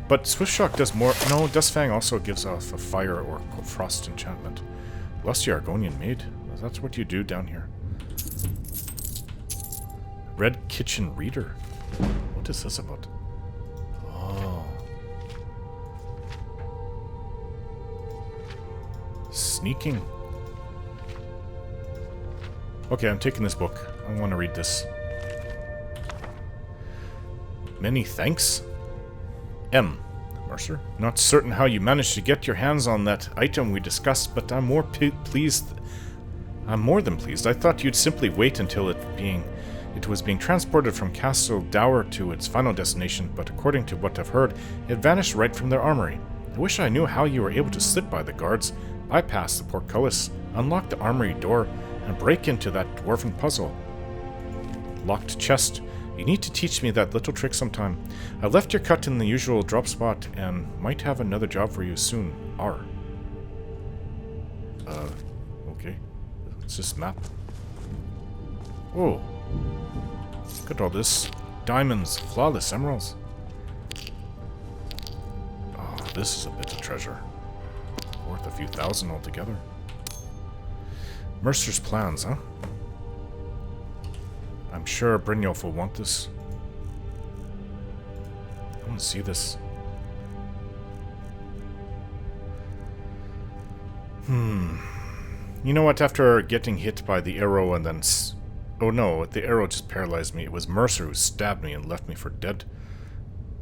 But Swift Shock does more... No, Dustfang also gives off a fire or frost enchantment. Lusty Argonian Maid. That's what you do down here. Red Kitchen Reader. What is this about? Oh. Sneaking. Okay, I'm taking this book. I want to read this. Many thanks. M. Mercer. Not certain how you managed to get your hands on that item we discussed, but I'm more pleased. I'm more than pleased. I thought you'd simply wait until it was being transported from Castle Dower to its final destination, but according to what I've heard, it vanished right from their armory. I wish I knew how you were able to slip by the guards, bypass the portcullis, unlock the armory door, and break into that dwarven puzzle. Locked chest. You need to teach me that little trick sometime. I've left your cut in the usual drop spot and might have another job for you soon. R. Okay. What's this map? Oh. Look at all this. Diamonds, flawless emeralds. Oh, this is a bit of treasure. Worth a few thousand altogether. Mercer's plans, huh? I'm sure Brynjolf will want this. I want to see this. You know what? After getting hit by the arrow and then... oh no, the arrow just paralyzed me. It was Mercer who stabbed me and left me for dead.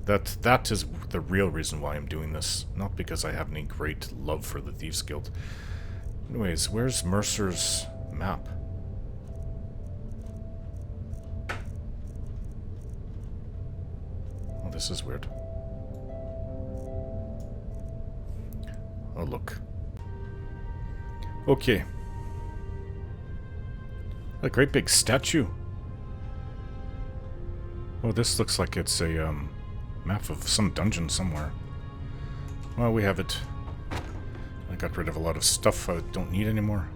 That is the real reason why I'm doing this. Not because I have any great love for the Thieves Guild. Anyways, where's Mercer's map? Oh, this is weird. Oh, look. Okay. A great big statue. Oh, this looks like it's a map of some dungeon somewhere. Well, we have it. I got rid of a lot of stuff I don't need anymore.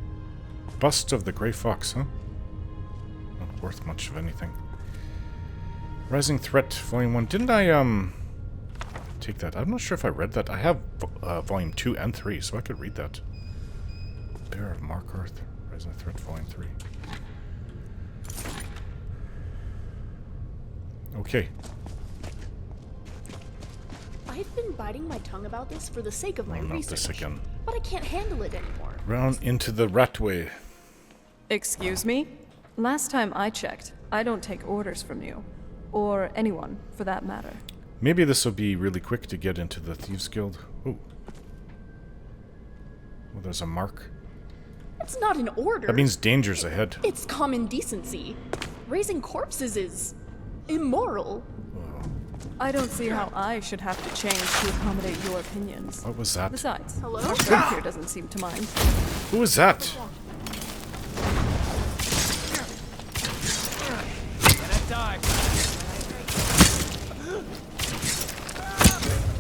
Bust of the Grey Fox, huh? Not worth much of anything. Rising Threat, Volume 1. Didn't I, take that? I'm not sure if I read that. I have Volume 2 and 3, so I could read that. Bear of Markarth, Rising Threat, Volume 3. Okay. I've been biting my tongue about this for the sake of my not research. this again. But I can't handle it anymore. Round into the Ratway. Excuse me? Last time I checked, I don't take orders from you. Or anyone, for that matter. Maybe this will be really quick to get into the Thieves Guild. Oh. Well, there's a mark. It's not an order. That means danger's ahead. It's common decency. Raising corpses is immoral. I don't see how I should have to change to accommodate your opinions. What was that? Besides, hello? our friend here doesn't seem to mind. Who was that?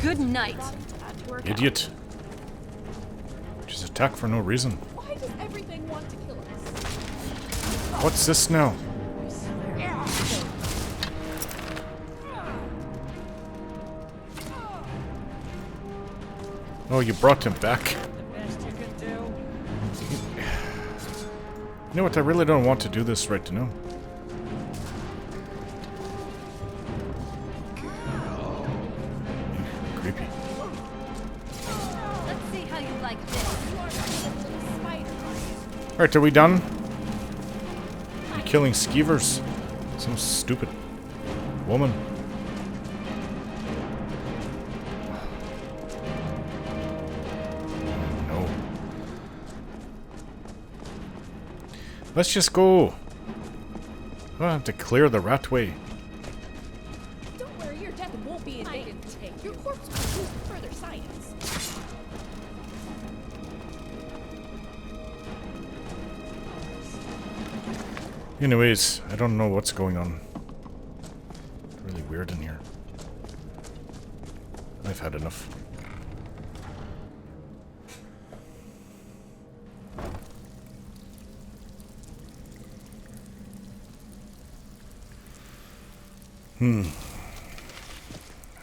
Good night. Idiot. Just attack for no reason. Why does everything want to kill us? What's this now? Oh, you brought him back. You know what? I really don't want to do this right now. Creepy. Let's see how you like this. Alright, are we done? You're killing skeevers. Some stupid woman. No. Let's just go. I have to clear the Ratway. Don't worry, your death won't be in vain. Your corpse will be used for further science. Anyways, I don't know what's going on. It's really weird in here. I've had enough. Are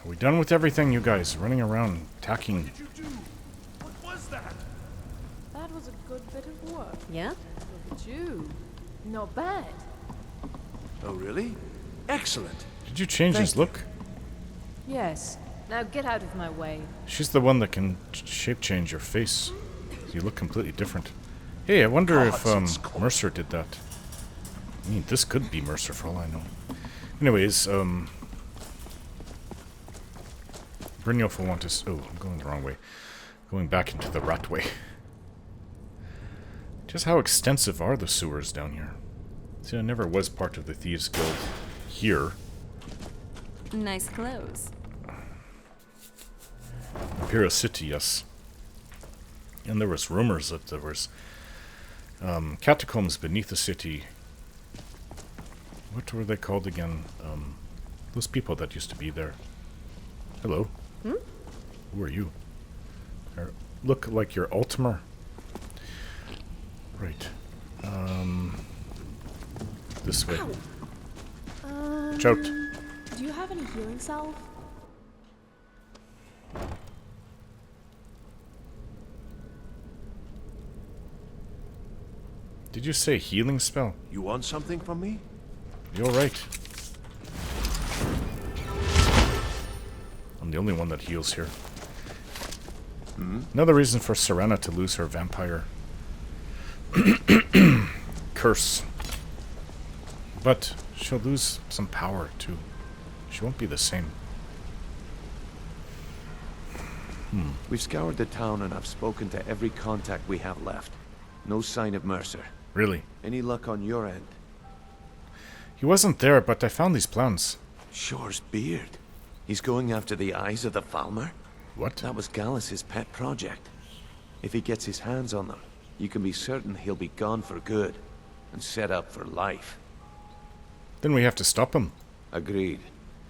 we done with everything, you guys? Running around, attacking. What did you do? What was that? That was a good bit of work. Yeah? Look at you. Not bad. Oh, really? Excellent. Did you change his look? Yes. Now get out of my way. She's the one that can shape change your face. You look completely different. Hey, I wonder if Mercer did that. I mean, this could be Mercer for all I know. Anyways, Brynjolf will want to... Oh, I'm going the wrong way. Going back into the Ratway. Just how extensive are the sewers down here? See, I never was part of the Thieves Guild here. Nice clothes. Imperial City, yes. And there was rumors that there was catacombs beneath the city. What were they called again? Those people that used to be there. Hello. Who are you? Look like you're Ultimer. Right. This way. Watch out. Do you have any healing salve? Did you say healing spell? You want something from me? You're right. I'm the only one that heals here. Another reason for Serana to lose her vampire curse. But she'll lose some power too. She won't be the same. We've scoured the town and I've spoken to every contact we have left. No sign of Mercer. Really? Any luck on your end? He wasn't there, but I found these plans. Shore's beard. He's going after the eyes of the Falmer? What? That was Gallus's pet project. If he gets his hands on them, you can be certain he'll be gone for good and set up for life. Then we have to stop him. Agreed.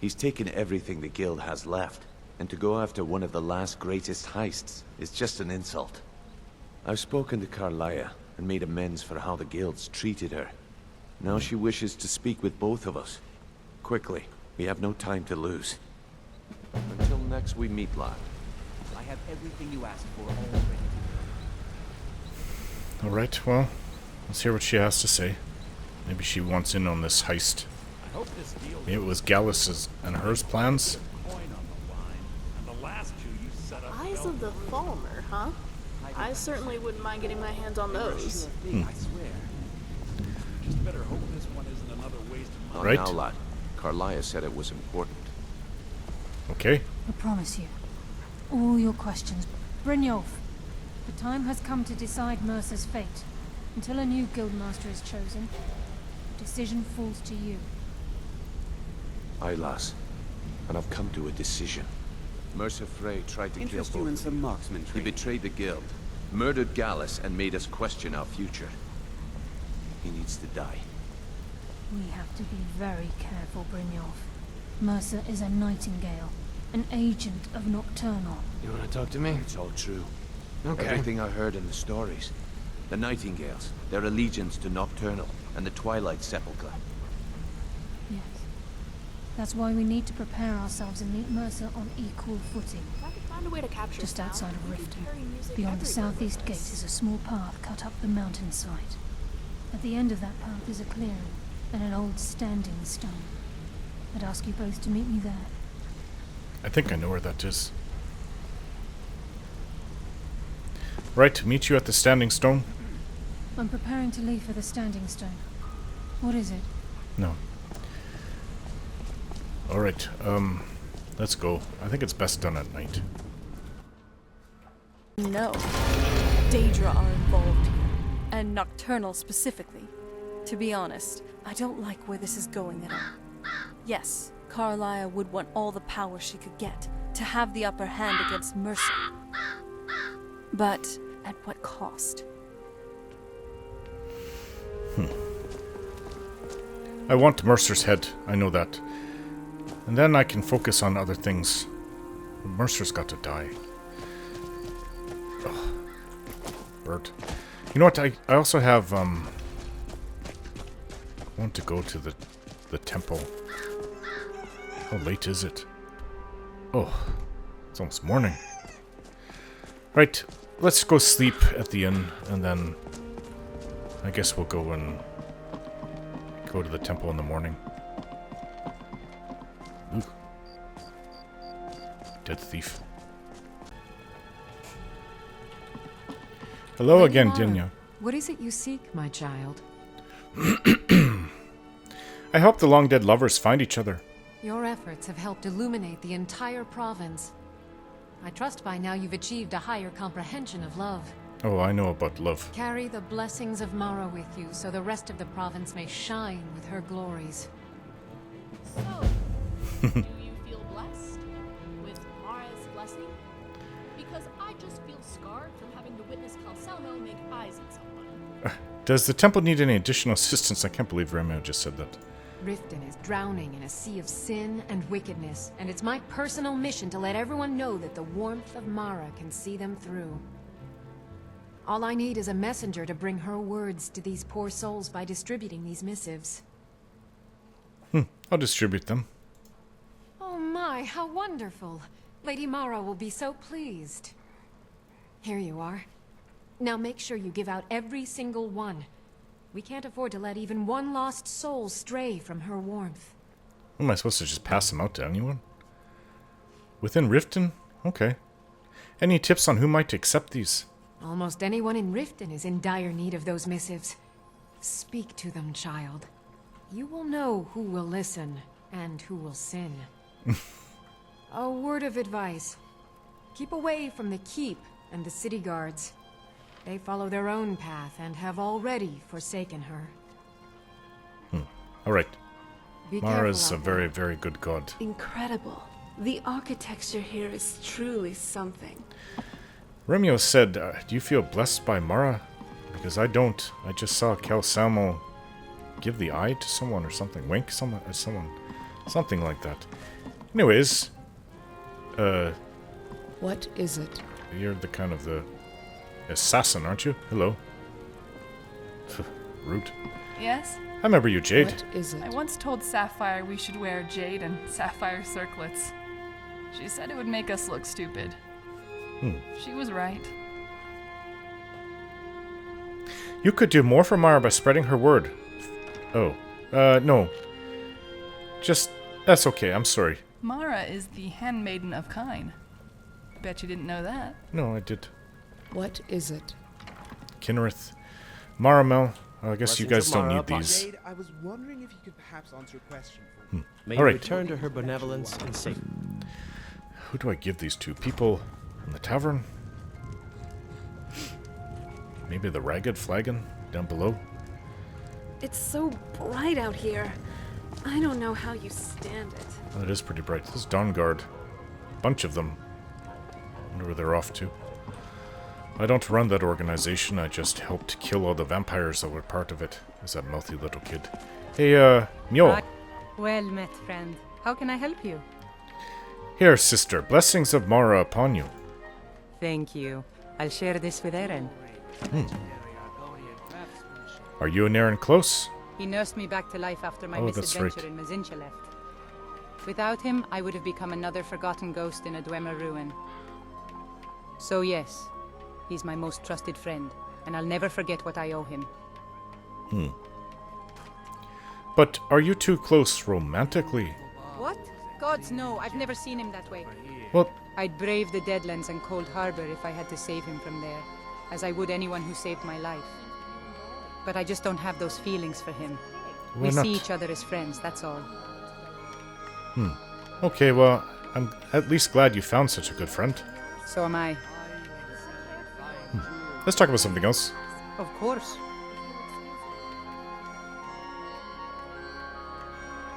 He's taken everything the guild has left, and to go after one of the last greatest heists is just an insult. I've spoken to Karliah and made amends for how the guild's treated her. Now she wishes to speak with both of us. Quickly, we have no time to lose. Until next we meet, lad. I have everything you asked for already. Alright, well, let's hear what she has to say. Maybe she wants in on this heist. Maybe it was Gallus's and hers plans. Eyes of the Falmer, huh? I certainly wouldn't mind getting my hands on those. I swear. Just better hope this one isn't another waste of money. Right. Now, lad. Karliah said it was important. Okay. I promise you. All your questions. Brynjolf, the time has come to decide Mercer's fate. Until a new guildmaster is chosen, the decision falls to you. Aye, lass. And I've come to a decision. Mercer Frey tried to kill Interest you both. in some marksman He training. betrayed the guild, murdered Gallus, and made us question our future. He needs to die. We have to be very careful, Brynjolf. Mercer is a Nightingale, an agent of Nocturnal. You want to talk to me? It's all true. Okay. Everything I heard in the stories. The Nightingales, their allegiance to Nocturnal, and the Twilight Sepulchre. Yes. That's why we need to prepare ourselves and meet Mercer on equal footing. If I could find a way to capture Just sound, outside of we could Riften, carry music beyond the everywhere southeast with gate us. is a small path cut up the mountainside. At the end of that path is a clearing and an old standing stone. I'd ask you both to meet me there. I think I know where that is. Right, meet you at the Standing Stone? I'm preparing to leave for the standing stone. What is it? No. Alright, let's go. I think it's best done at night. No. Daedra are involved here, and Nocturnal specifically. To be honest, I don't like where this is going at all. Yes, Karliah would want all the power she could get, to have the upper hand against Mercer. But at what cost? I want Mercer's head, I know that. And then I can focus on other things. But Mercer's got to die. Ugh. Bird. You know what, I also have, I want to go to the temple. How late is it? Oh, it's almost morning. Right, let's go sleep at the inn, and then I guess we'll go and go to the temple in the morning. Ooh. Dead thief. Hello again, Dinya. What is it you seek, my child? I hope the long-dead lovers find each other. Your efforts have helped illuminate the entire province. I trust by now you've achieved a higher comprehension of love. Oh, I know about love. Carry the blessings of Mara with you, so the rest of the province may shine with her glories. So, do you feel blessed with Mara's blessing? Because I just feel scarred from having to witness Calcelmo make eyes at someone. Does the temple need any additional assistance? I can't believe Remo just said that. Riften is drowning in a sea of sin and wickedness, and it's my personal mission to let everyone know that the warmth of Mara can see them through. All I need is a messenger to bring her words to these poor souls by distributing these missives. I'll distribute them. Oh my, how wonderful! Lady Mara will be so pleased. Here you are. Now make sure you give out every single one. We can't afford to let even one lost soul stray from her warmth. Am I supposed to just pass them out to anyone? Within Riften? Okay. Any tips on who might accept these? Almost anyone in Riften is in dire need of those missives. Speak to them, child. You will know who will listen and who will sin. A word of advice. Keep away from the keep and the city guards. They follow their own path and have already forsaken her. Alright. Be Mara's careful a out very, very good god. Incredible. The architecture here is truly something. Romeo said, do you feel blessed by Mara? Because I don't. I just saw Kel Samo give the eye to someone or something. Wink at someone. Something like that. Anyways. What is it? You're the kind of the assassin, aren't you? Hello. Rude. Yes? I remember you, Jade. What is it? I once told Sapphire we should wear jade and sapphire circlets. She said it would make us look stupid. She was right. You could do more for Mara by spreading her word. Oh. No. Just... That's okay, I'm sorry. Mara is the handmaiden of Kine. Bet you didn't know that. No, I did. What is it? Kinnereth. Maramel. I guess you guys don't need these. Jade, I was wondering if you could perhaps answer a question for me. May All right. return to her benevolence and safety. Who do I give these to? People in the tavern? Maybe the ragged flagon down below? It's so bright out here. I don't know how you stand it. Oh, it is pretty bright. This is Dawn Guard. Bunch of them. Wonder where they're off to. I don't run that organization, I just helped kill all the vampires that were part of it. Is that mouthy little kid. Hey, Mule. Well met, friend. How can I help you? Here, sister. Blessings of Mara upon you. Thank you. I'll share this with Eren. Are you and Eren close? He nursed me back to life after my that's misadventure right. in Mazincha left. Without him, I would have become another forgotten ghost in a Dwemer ruin. So yes, he's my most trusted friend, and I'll never forget what I owe him. But are you two close romantically? What? Gods no, I've never seen him that way. Well, I'd brave the Deadlands and Cold Harbor if I had to save him from there, as I would anyone who saved my life. But I just don't have those feelings for him. Why We not? see each other as friends, that's all. Okay, well, I'm at least glad you found such a good friend. So am I. Let's talk about something else. Of course.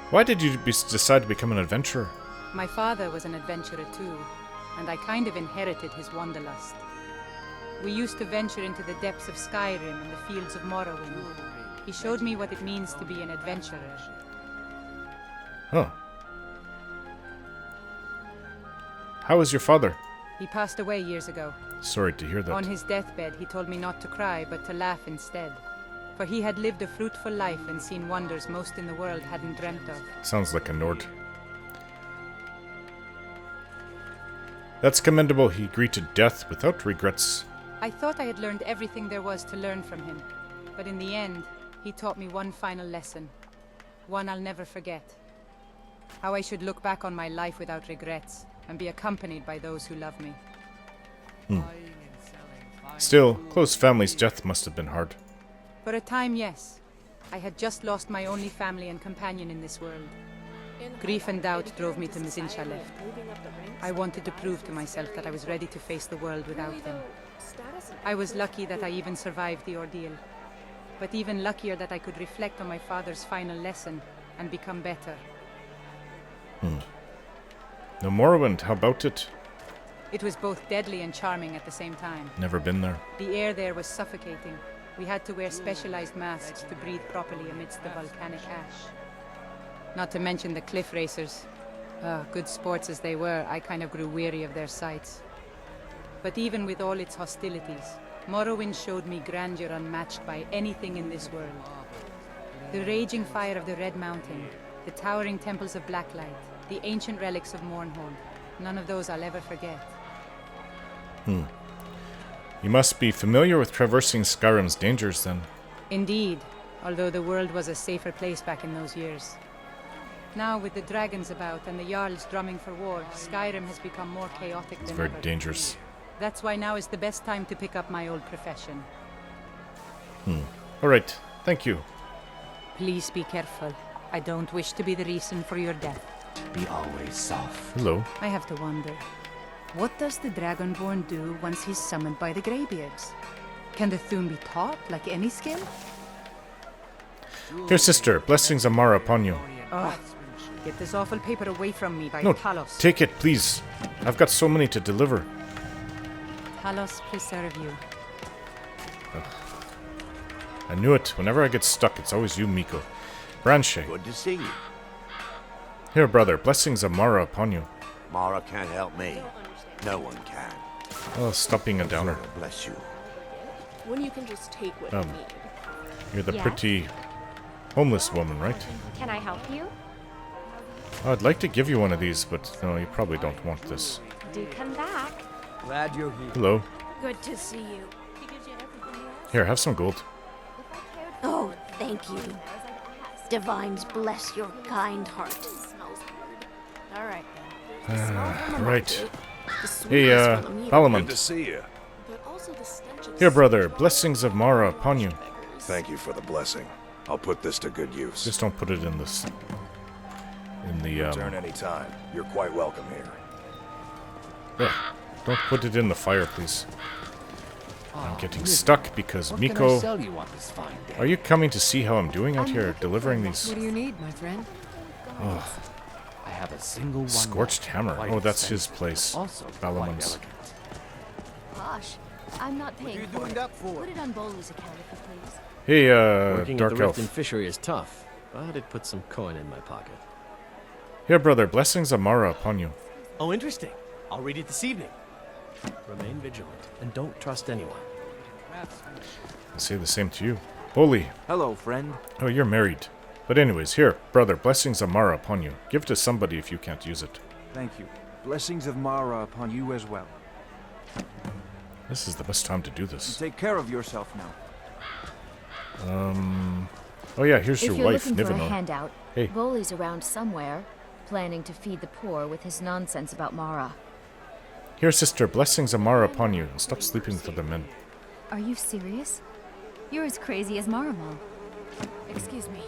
Why did you decide to become an adventurer? My father was an adventurer too, and I kind of inherited his wanderlust. We used to venture into the depths of Skyrim and the fields of Morrowind. He showed me what it means to be an adventurer. Huh. How is your father? He passed away years ago. Sorry to hear that. On his deathbed, he told me not to cry, but to laugh instead. For he had lived a fruitful life and seen wonders most in the world hadn't dreamt of. Sounds like a Nord. That's commendable. He greeted death without regrets. I thought I had learned everything there was to learn from him. But in the end, he taught me one final lesson. One I'll never forget. How I should look back on my life without regrets, and be accompanied by those who love me. Still, close family's death must have been hard. For a time, yes. I had just lost my only family and companion in this world. Grief and doubt drove me to Mazincha left. I wanted to prove to myself that I was ready to face the world without them. I was lucky that I even survived the ordeal. But even luckier that I could reflect on my father's final lesson and become better. No Morrowind, how about it? It was both deadly and charming at the same time. Never been there. The air there was suffocating. We had to wear specialized masks to breathe properly amidst the volcanic ash. Not to mention the cliff racers. Good sports as they were, I kind of grew weary of their sights. But even with all its hostilities, Morrowind showed me grandeur unmatched by anything in this world. The raging fire of the Red Mountain, the towering temples of Blacklight, the ancient relics of Mournhold. None of those I'll ever forget. You must be familiar with traversing Skyrim's dangers, then. Indeed, although the world was a safer place back in those years. Now, with the dragons about and the Jarls drumming for war, Skyrim has become more chaotic than ever. It's very dangerous. That's why now is the best time to pick up my old profession. Alright, thank you. Please be careful. I don't wish to be the reason for your death. Be always soft. Hello. I have to wonder, what does the Dragonborn do once he's summoned by the Greybeards? Can the Thune be taught like any skill? Here, sister, blessings Amara upon you. Oh, get this awful paper away from me by No, Talos. take it, please. I've got so many to deliver. Talos preserve you. I knew it. Whenever I get stuck, it's always you, Miko. Branche. Good to see you. Here, brother, blessings Amara upon you. Mara can't help me. No one can. Oh, stop being a downer. Bless you. When you can just take what you need. You're the Yes? pretty homeless woman, right? Can I help you? Oh, I'd like to give you one of these, but no, you probably don't want this. Do come back. Glad you're here. Hello. Good to see you. Here, have some gold. Oh, thank you. Divines bless your kind heart. All right. Right. Hey, Balamont. Good to see you. But also the stench of Here, brother, blessings of Mara upon you. Thank you for the blessing. I'll put this to good use. Just don't put it in this. In the Return any time. You're quite welcome here. Don't put it in the fire, please. I'm getting stuck because What Miko. can I sell you on this fine day? Are you coming to see how I'm doing out here, delivering these? What do you need, my friend? Oh, I have a single one. scorched hammer. Quite Oh, that's expensive, his place. Also quite Balamon's. elegant. Gosh, I'm not paying for doing it. that for? Put it on Bowley's account if you please. Hey, Working Dark at the Elf. Riften fishery is tough, but it puts some coin in my pocket. Here, brother, blessings of Mara upon you. Oh, interesting. I'll read it this evening. Remain vigilant and don't trust anyone. I say the same to you. Holy. Hello, friend. Oh, you're married. But anyways, here, brother, blessings of Mara upon you. Give it to somebody if you can't use it. Thank you. Blessings of Mara upon you as well. This is the best time to do this. Take care of yourself now. Oh yeah, here's If your you're wife, looking for a Nivenor. handout, Hey. Bowley's around somewhere, planning to feed the poor with his nonsense about Mara. Here, sister, blessings of Mara upon you. And stop sleeping with other men. Are you serious? You're as crazy as Maramon. Excuse me.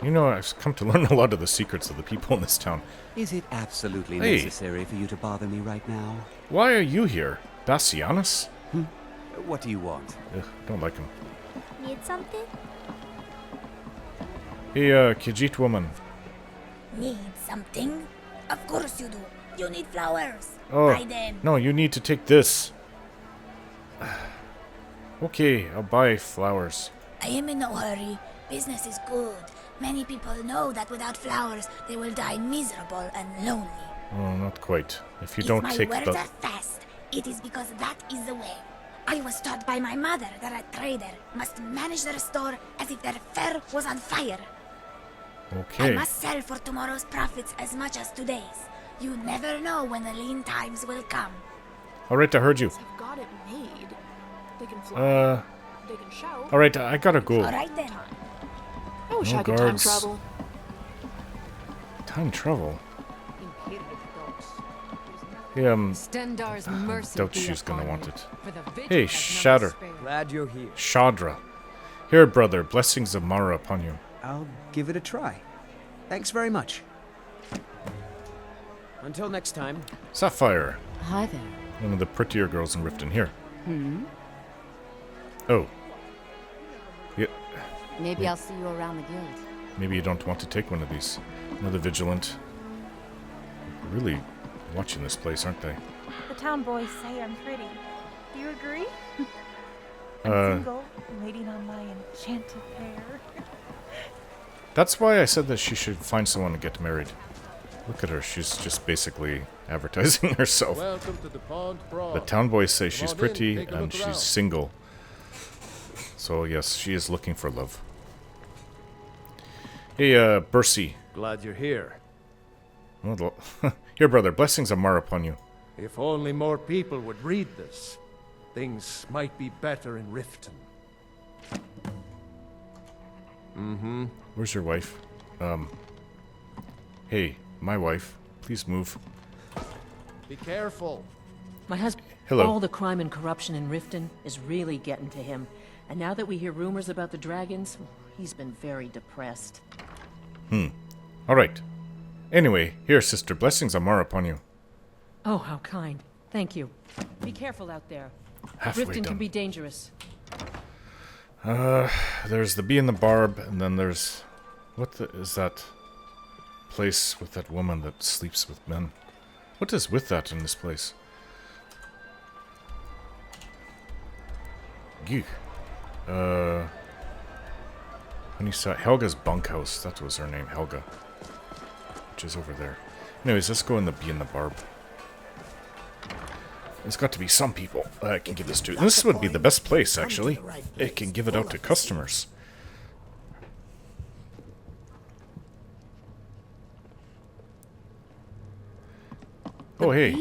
You know, I've come to learn a lot of the secrets of the people in this town. Is it absolutely Hey. necessary for you to bother me right now? Why are you here? Bassianus? What do you want? Ugh, don't like him. Need something? Hey, Khajiit woman. Need something? Of course you do. You need flowers. Oh, Buy them. no, you need to take this. Okay, I'll buy flowers. I am in no hurry. Business is good. Many people know that without flowers, they will die miserable and lonely. Oh, not quite. If you If don't my take words the... are fast, it is because that is the way. I was taught by my mother that a trader must manage their store as if their fare was on fire. I Okay. must sell for tomorrow's profits as much as today's. You never know when the lean times will come. Alright, I heard you. I've got it made. They can fly. They can shout. Alright, I gotta go. Alright then. I wish No I could time guards. travel. Time travel? Hey, Stendar's mercy doubt be she's gonna upon want you, it. for the vigil Hey, has never Shatter. spared. Glad you're here. Shadra. Here, brother, blessings of Mara upon you. I'll give it a try. Thanks very much. Until next time. Sapphire. Hi there. One of the prettier girls in Riften. Here. Hmm? Oh. Yeah, Maybe I'll see you around the guild. maybe you don't want to take one of these. Another vigilant. Really watching this place, aren't they? The town boys say I'm pretty. Do you agree? I'm Uh, single, waiting on my enchanted pair. That's why I said that she should find someone to get married. Look at her, she's just basically advertising herself. Welcome to the Pond Brawl. The town boys say she's Come on in, pretty take a and look she's around. single. So yes, she is looking for love. Hey, Bercy. Glad you're here. Well, here, brother. Blessings of Mar upon you. If only more people would read this, things might be better in Riften. Mm-hmm. Where's your wife? Hey, my wife. Please move. Be careful. My husband. Hello. All the crime and corruption in Riften is really getting to him. And now that we hear rumors about the dragons, he's been very depressed. Alright. Anyway, here, sister. Blessings of Mar upon you. Oh, how kind. Thank you. Be careful out there. Halfway Riften done. can be dangerous. There's the Bee and the Barb, and then there's... What is that place with that woman that sleeps with men? What is with that in this place? Geek. When you saw Helga's bunkhouse, that was her name, Helga. Which is over there. Anyways, let's go in the Bee and the Barb. There's got to be some people that I can give this to. And this would be the best place, actually. It can give it out to customers. Oh, hey.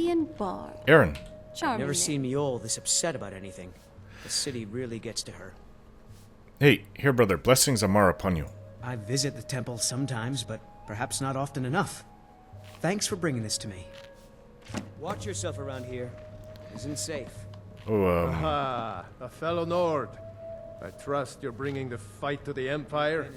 Aaron. Never seen me all this upset about anything. The city really gets to her. Hey, here, brother. Blessings of Mar upon you. I visit the temple sometimes, but perhaps not often enough. Thanks for bringing this to me. Watch yourself around here. Isn't safe. Oh, Aha, a fellow Nord. I trust you're bringing the fight to the Empire.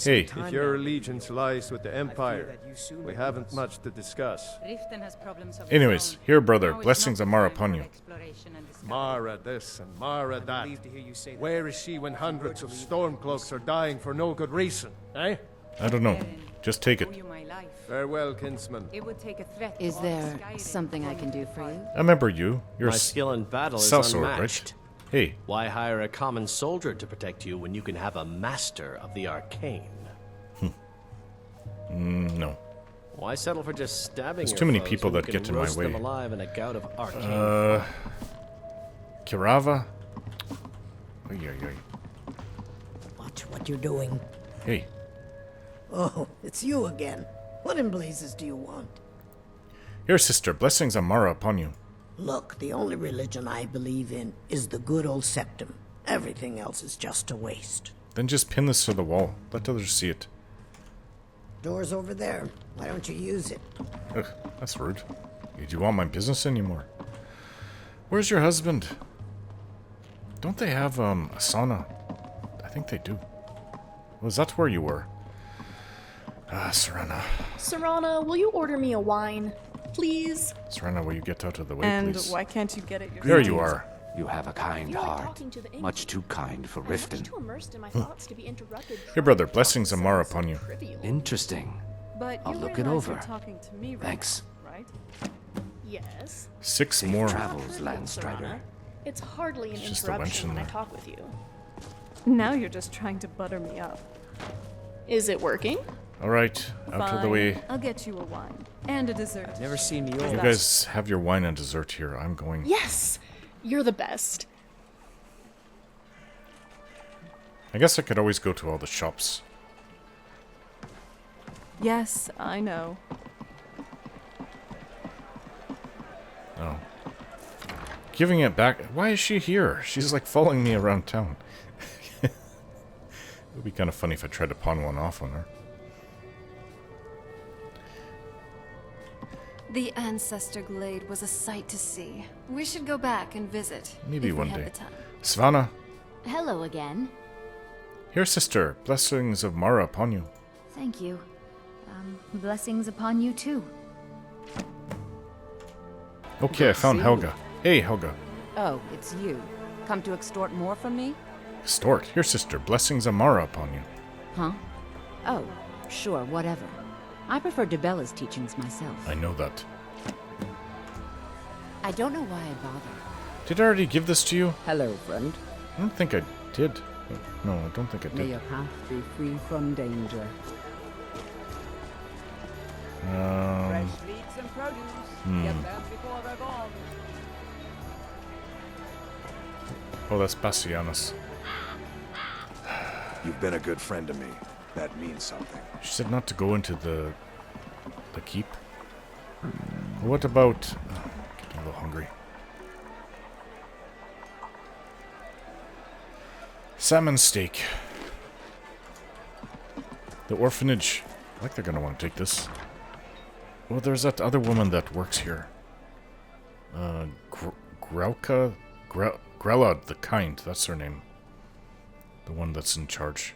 Hey. If your allegiance lies with the Empire, we haven't much to discuss. Riften has problems of its Anyways, own. here, brother. Now is Blessings not of the Mar time upon for you. exploration and discovery. Mara this and Mara that. Where is she when hundreds of Stormcloaks are dying for no good reason, eh? I don't know. Just take it. Owe you my life. Farewell, kinsman. It would take a threat. Is there something I can do for you? I remember you. You're My skill in battle is Sellsword, unmatched. right? Hey. Why hire a common soldier to protect you when you can have a master of the arcane? No. Why settle for just stabbing There's your too many foes people when that you get can in my roast way. them alive in a gout of arcane? Kirava? Oy, oy, oy. Watch what you're doing. Hey. Oh, it's you again. What in blazes do you want? Here, sister. Blessings of Mara upon you. Look, the only religion I believe in is the good old septum. Everything else is just a waste. Then just pin this to the wall. Let others see it. Door's over there. Why don't you use it? Ugh, that's rude. Do you want my business anymore? Where's your husband? Don't they have, a sauna? I think they do. Was that where you were? Serana. Serana, will you order me a wine? Please? Serana, will you get out of the way, And please? why can't you get it yourself? There you are. You have a kind heart. Much too kind for Riften. Too immersed in my thoughts to be interrupted. Here, brother. Blessings of Mara upon you. Interesting. But I'll you look it realize over. you're talking to me right Thanks. now, right? Yes. 6 Safe more. travels, Serana. Landstrider. It's hardly an It's just a wench interruption in when I there. talk with you. Now you're just trying to butter me up. Is it working? Alright, out of the way. I'll get you a wine and a dessert. Never seen me You guys have your wine and dessert here. I'm going. Yes! You're the best. I guess I could always go to all the shops. Yes, I know. Oh. Giving it back. Why is she here? She's like following me around town. It would be kind of funny if I tried to pawn one off on her. The Ancestor Glade was a sight to see. We should go back and visit. Maybe if we one have day. the time. Svana. Hello again. Here, sister. Blessings of Mara upon you. Thank you. Blessings upon you too. Okay, I found see Helga. Hey, Helga. Oh, it's you. Come to extort more from me? Stort. Here, sister. Blessings of Mara upon you. Huh? Oh, sure, whatever. I prefer Debella's teachings myself. I know that. I don't know why I bother. Did I already give this to you? Hello, friend. I don't think I did. No, I don't think I May did. your path be free from danger. Fresh meats and produce. Get them before they're gone. Oh, that's Bassianus. You've been a good friend to me. That means something. She said not to go into the keep. What about... Oh, getting a little hungry. Salmon steak. The orphanage. I think they're going to want to take this. Well, there's that other woman that works here. Grella the Kind. That's her name. The one that's in charge.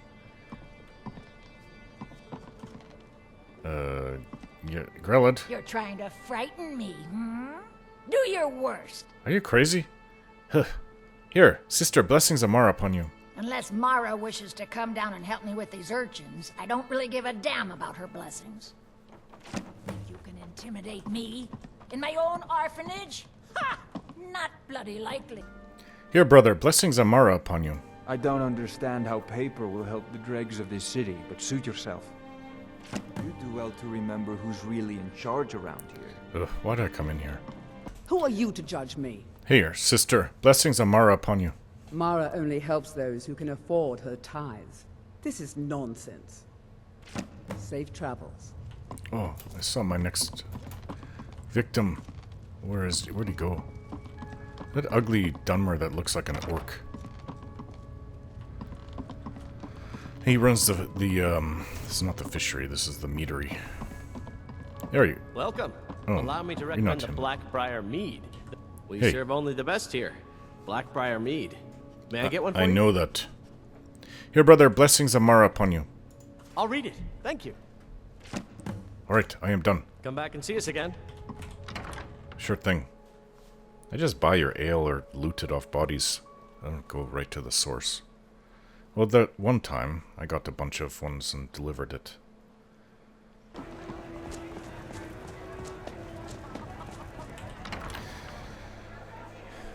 Yeah, Grellad. You're trying to frighten me, hmm? Do your worst. Are you crazy? Huh. Here, sister, blessings of Mara upon you. Unless Mara wishes to come down and help me with these urchins, I don't really give a damn about her blessings. Think you can intimidate me? In my own orphanage? Ha! Not bloody likely. Here, brother, blessings of Mara upon you. I don't understand how paper will help the dregs of this city, but suit yourself. You do well to remember who's really in charge around here. Ugh, why did I come in here? Who are you to judge me? Here, sister, blessings of Mara upon you. Mara only helps those who can afford her tithes. This is nonsense. Safe travels. Oh, I saw my next victim. Where'd he go? That ugly Dunmer that looks like an orc. He runs this is not the fishery, this is the meadery. There are you. Welcome. Oh, Allow me to you're recommend not the him. Blackbriar Mead. We Hey. serve only the best here. Blackbriar Mead. May I get one for I you? know that. Here, brother, blessings of Mara upon you. I'll read it. Thank you. Alright, I am done. Come back and see us again. Sure thing. I just buy your ale or loot it off bodies. I don't go right to the source. Well, that one time, I got a bunch of ones and delivered it.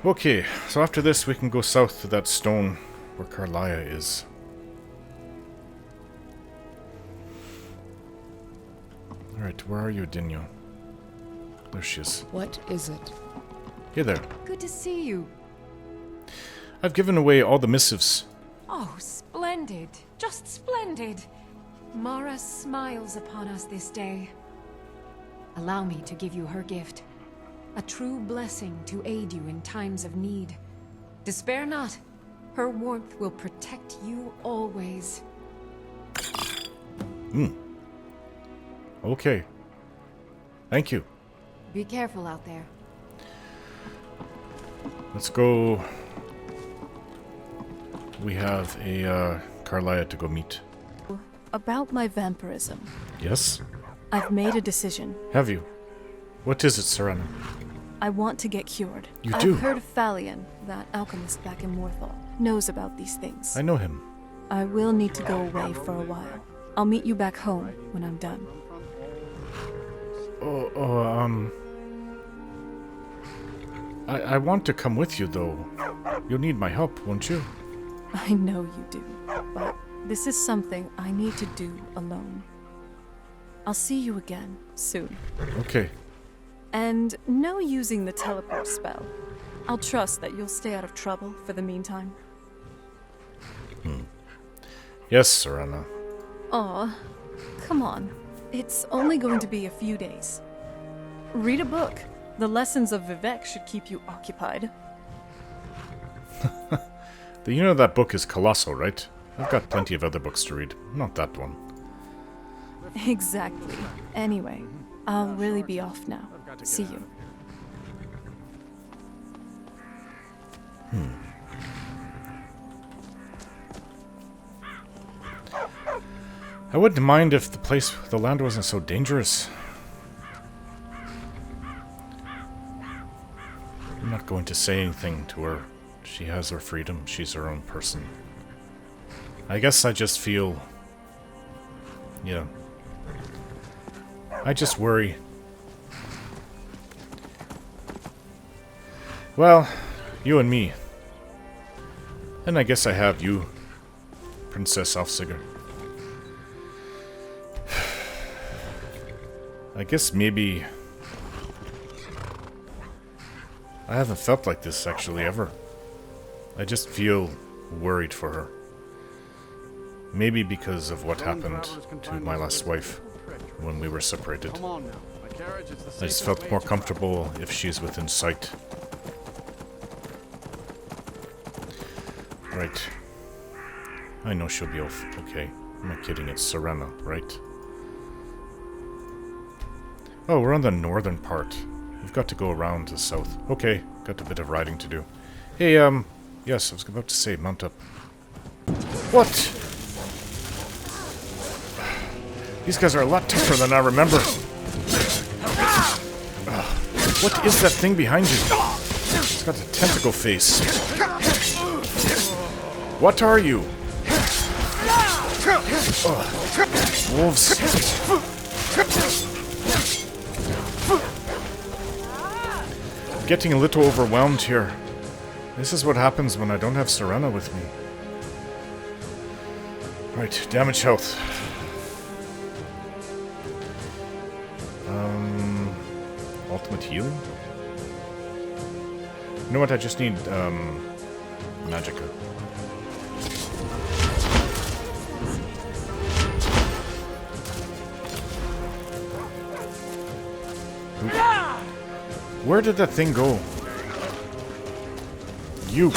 Okay, so after this we can go south to that stone where Karliah is. Alright, where are you, Dinyo? There she is. What is it? Hey there. Good to see you. I've given away all the missives. Oh, splendid. Just splendid. Mara smiles upon us this day. Allow me to give you her gift. A true blessing to aid you in times of need. Despair not. Her warmth will protect you always. Okay. Thank you. Be careful out there. Let's go. We have a Karliah to go meet. About my vampirism. Yes? I've made a decision. Have you? What is it, Serana? I want to get cured. You do? I've heard of Thalion, that alchemist back in Morthal, knows about these things. I know him. I will need to go away for a while. I'll meet you back home when I'm done. I want to come with you, though. You'll need my help, won't you? I know you do, but this is something I need to do alone. I'll see you again soon. Okay. And no using the teleport spell. I'll trust that you'll stay out of trouble for the meantime. Yes, Serana. Aw, come on. It's only going to be a few days. Read a book. The lessons of Vivek should keep you occupied. You know that book is colossal, right? I've got plenty of other books to read. Not that one. Exactly. Anyway, I'll really be off now. See you. I wouldn't mind if the land wasn't so dangerous. I'm not going to say anything to her. She has her freedom. She's her own person. I guess I just feel... Yeah. I just worry. Well, you and me. And I guess I have you Princess Alfsiger. I guess maybe... I haven't felt like this actually ever. I just feel worried for her. Maybe because of what happened to my last wife when we were separated. I just felt more comfortable if she's within sight. Right. I know she'll be okay. I'm not kidding, it's Serana, right? Oh, we're on the northern part. We've got to go around to the south. Okay, got a bit of riding to do. Hey, yes, I was about to say, mount up. What? These guys are a lot tougher than I remember. What is that thing behind you? It's got a tentacle face. What are you? Wolves. Getting a little overwhelmed here. This is what happens when I don't have Serana with me. Right, damage health. Ultimate healing? You know what, I just need, Magicka. Where did that thing go? You.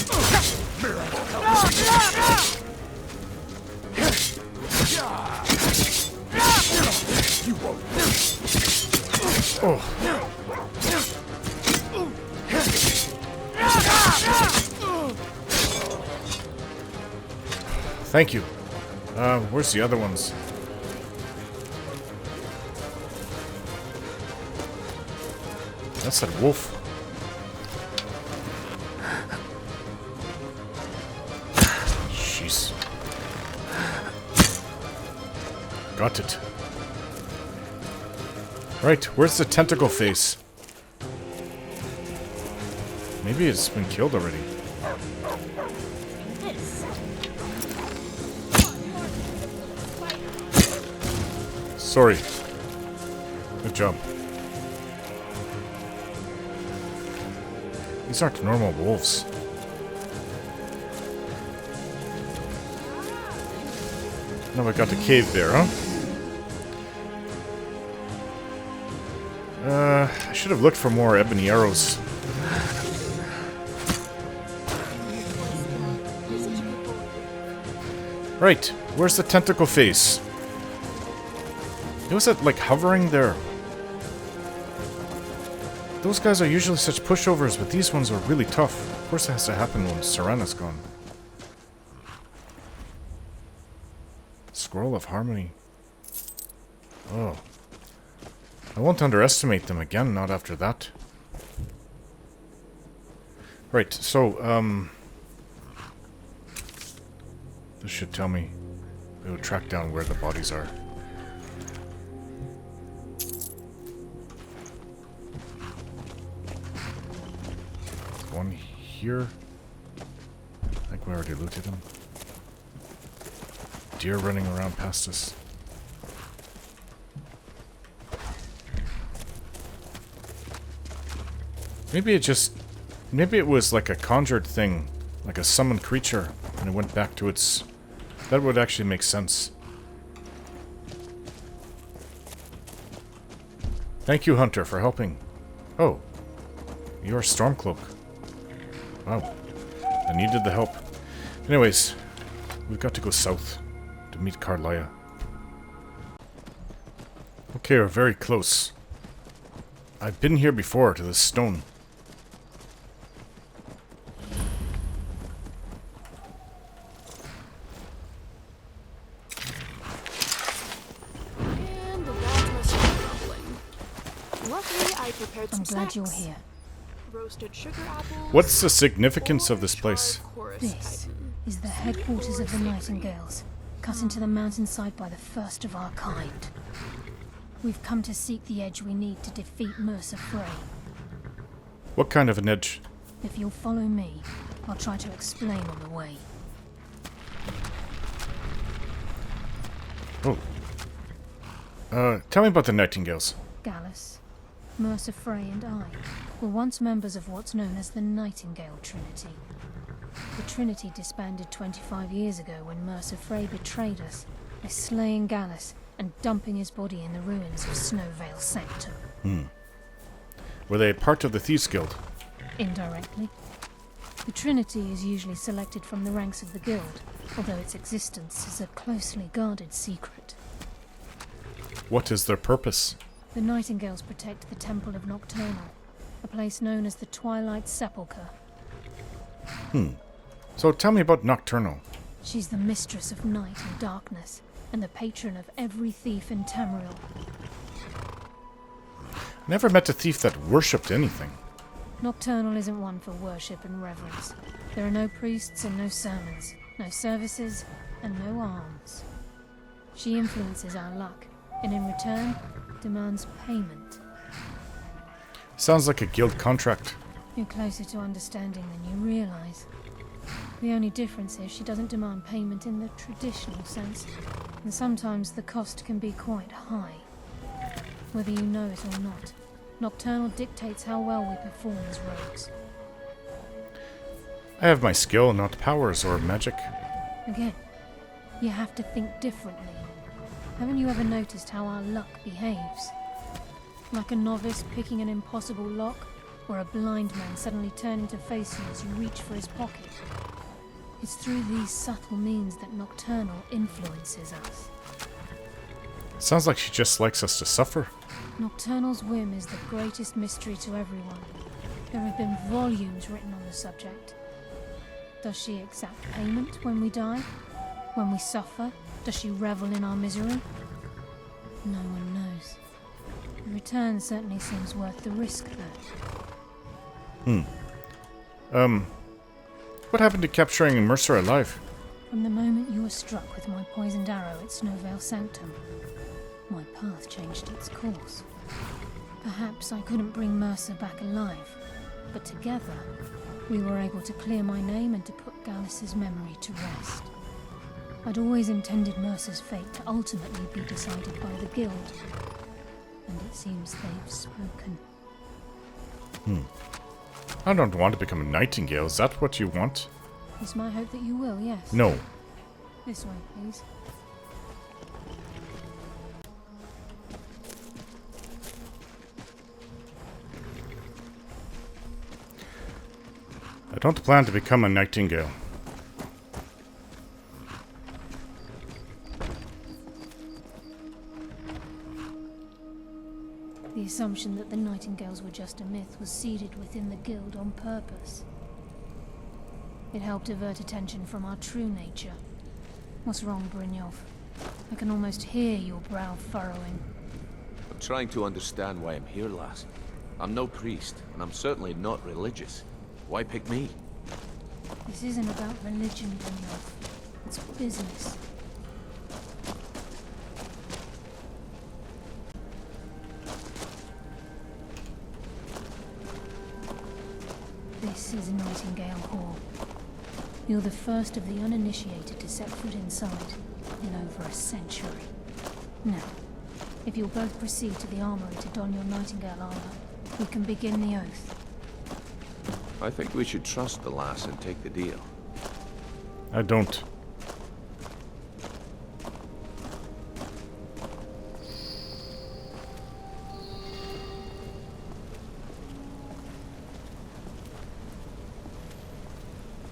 Oh. Thank you. Where's the other ones? That's that wolf. Jeez. Got it. Right, where's the tentacle face? Maybe it's been killed already. Sorry. Good job. These aren't normal wolves. Now we got the cave there, huh? I should have looked for more ebony arrows. Right, where's the tentacle face? Was it like hovering there? Those guys are usually such pushovers, but these ones are really tough. Of course it has to happen when Serana's gone. Scroll of Harmony. Oh. I won't underestimate them again, not after that. Right, so, this should tell me. It would track down where the bodies are. One here. I think we already looted him. Deer running around past us. Maybe it was like a conjured thing, like a summoned creature, and it went back to its... That would actually make sense. Thank you, Hunter, for helping. Oh, you're a Stormcloak. Wow, I needed the help. Anyways, we've got to go south to meet Karliah. Okay, we're very close. I've been here before, to this stone. And the gods must be grumbling. Luckily, I prepared some I'm glad snacks. you're here. Roasted sugar apples. What's the significance of this place? This is the headquarters of the Nightingales, cut into the mountainside by the first of our kind. We've come to seek the edge we need to defeat Mercer Frey. What kind of an edge? If you'll follow me, I'll try to explain on the way. Tell me about the Nightingales. Gallus, Mercer Frey and I were once members of what's known as the Nightingale Trinity. The Trinity disbanded 25 years ago when Mercer Frey betrayed us by slaying Gallus and dumping his body in the ruins of Snowvale Sanctum. Were they part of the Thieves Guild? Indirectly. The Trinity is usually selected from the ranks of the Guild, although its existence is a closely guarded secret. What is their purpose? The Nightingales protect the Temple of Nocturnal, a place known as the Twilight Sepulchre. So tell me about Nocturnal. She's the mistress of night and darkness, and the patron of every thief in Tamriel. I never met a thief that worshipped anything. Nocturnal isn't one for worship and reverence. There are no priests and no sermons, no services and no alms. She influences our luck, and in return, demands payment. Sounds like a guild contract. You're closer to understanding than you realize. The only difference is she doesn't demand payment in the traditional sense, and sometimes the cost can be quite high. Whether you know it or not, Nocturnal dictates how well we perform as rogues. I have my skill, not powers or magic. Again, you have to think differently. Haven't you ever noticed how our luck behaves? Like a novice picking an impossible lock, or a blind man suddenly turning to face you as you reach for his pocket. It's through these subtle means that Nocturnal influences us. Sounds like she just likes us to suffer. Nocturnal's whim is the greatest mystery to everyone. There have been volumes written on the subject. Does she exact payment when we die? When we suffer? Does she revel in our misery? No one knows. The return certainly seems worth the risk, though. What happened to capturing Mercer alive? From the moment you were struck with my poisoned arrow at Snowvale Sanctum, my path changed its course. Perhaps I couldn't bring Mercer back alive, but together we were able to clear my name and to put Gallus's memory to rest. I'd always intended Mercer's fate to ultimately be decided by the Guild, and it seems they've spoken. I don't want to become a Nightingale. Is that what you want? It's my hope that you will, yes. No. This way, please. I don't plan to become a Nightingale. The assumption that the Nightingales were just a myth was seeded within the Guild on purpose. It helped divert attention from our true nature. What's wrong, Brynjolf? I can almost hear your brow furrowing. I'm trying to understand why I'm here, lass. I'm no priest, and I'm certainly not religious. Why pick me? This isn't about religion, Brynjolf. It's business. This is Nightingale Hall. You're the first of the uninitiated to set foot inside in over a century. Now, if you'll both proceed to the armory to don your Nightingale armor, we can begin the oath. I think we should trust the lass and take the deal. I don't.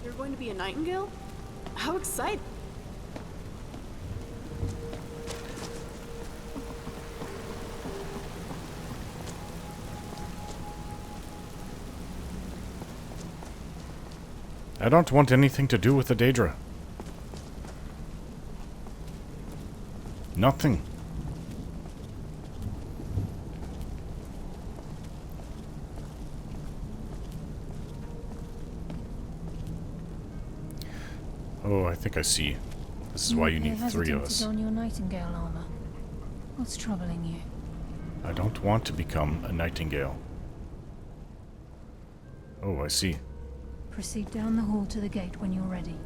You're going to be a Nightingale? How exciting! I don't want anything to do with the Daedra. Nothing. Oh, I think I see. This is why you need three of us. On your Nightingale armor. What's troubling you? I don't want to become a Nightingale. Oh, I see. Proceed down the hall to the gate when you're ready.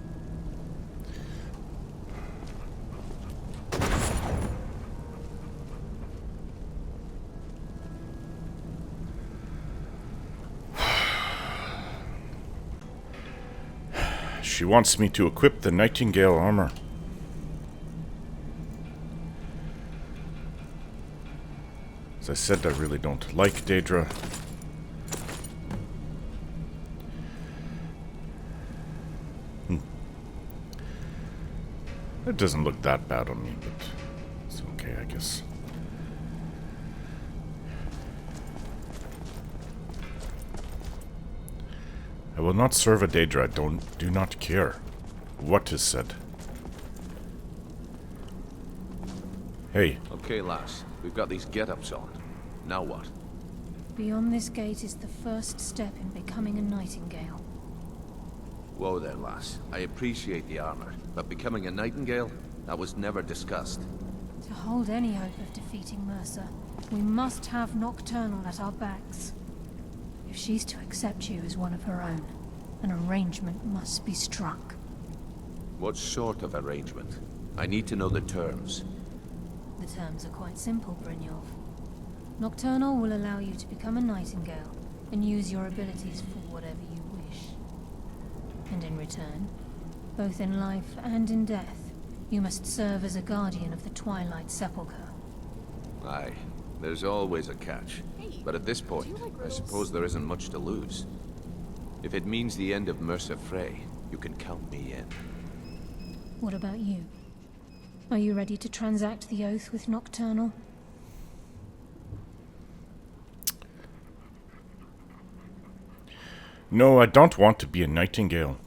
she wants me to equip the Nightingale armor. As I said, I really don't like Daedra. It doesn't look that bad on me, but it's okay, I guess. I will not serve a Daedra. I do not care what is said. Hey. Okay, lass. We've got these get-ups on. Now what? Beyond this gate is the first step in becoming a Nightingale. Whoa there, lass. I appreciate the armor, but becoming a Nightingale? That was never discussed. To hold any hope of defeating Mercer, we must have Nocturnal at our backs. If she's to accept you as one of her own, an arrangement must be struck. What sort of arrangement? I need to know the terms. The terms are quite simple, Brynjolf. Nocturnal will allow you to become a Nightingale and use your abilities for whatever you wish. And in return, both in life and in death, you must serve as a guardian of the Twilight Sepulchre. Aye, there's always a catch. But at this point, I suppose there isn't much to lose. If it means the end of Mercer Frey, you can count me in. What about you? Are you ready to transact the oath with Nocturnal? No, I don't want to be a Nightingale.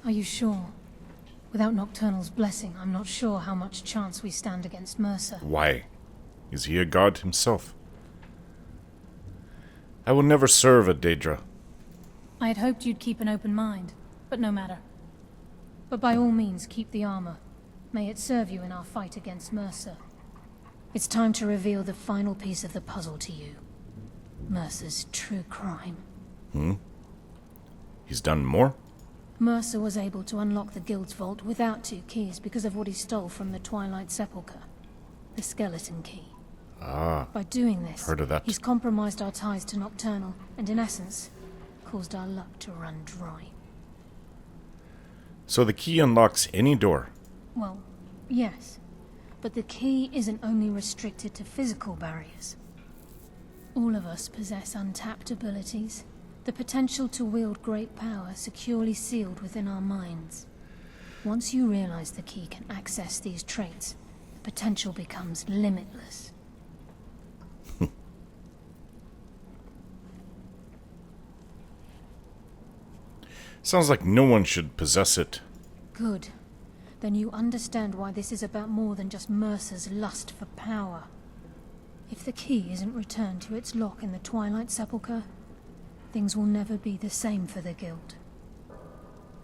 Are you sure? Without Nocturnal's blessing, I'm not sure how much chance we stand against Mercer. Why? Is he a god himself? I will never serve a Daedra. I had hoped you'd keep an open mind, but no matter. But by all means, keep the armor. May it serve you in our fight against Mercer. It's time to reveal the final piece of the puzzle to you. Mercer's true crime. He's done more? Mercer was able to unlock the Guild's vault without 2 keys because of what he stole from the Twilight Sepulchre. The skeleton key. Ah. By doing this, heard of that. He's compromised our ties to Nocturnal, and in essence, caused our luck to run dry. So the key unlocks any door? Well, yes. But the key isn't only restricted to physical barriers. All of us possess untapped abilities, the potential to wield great power securely sealed within our minds. Once you realize the key can access these traits, the potential becomes limitless. Sounds like no one should possess it. Good. Then you understand why this is about more than just Mercer's lust for power. If the key isn't returned to its lock in the Twilight Sepulchre, things will never be the same for the Guild.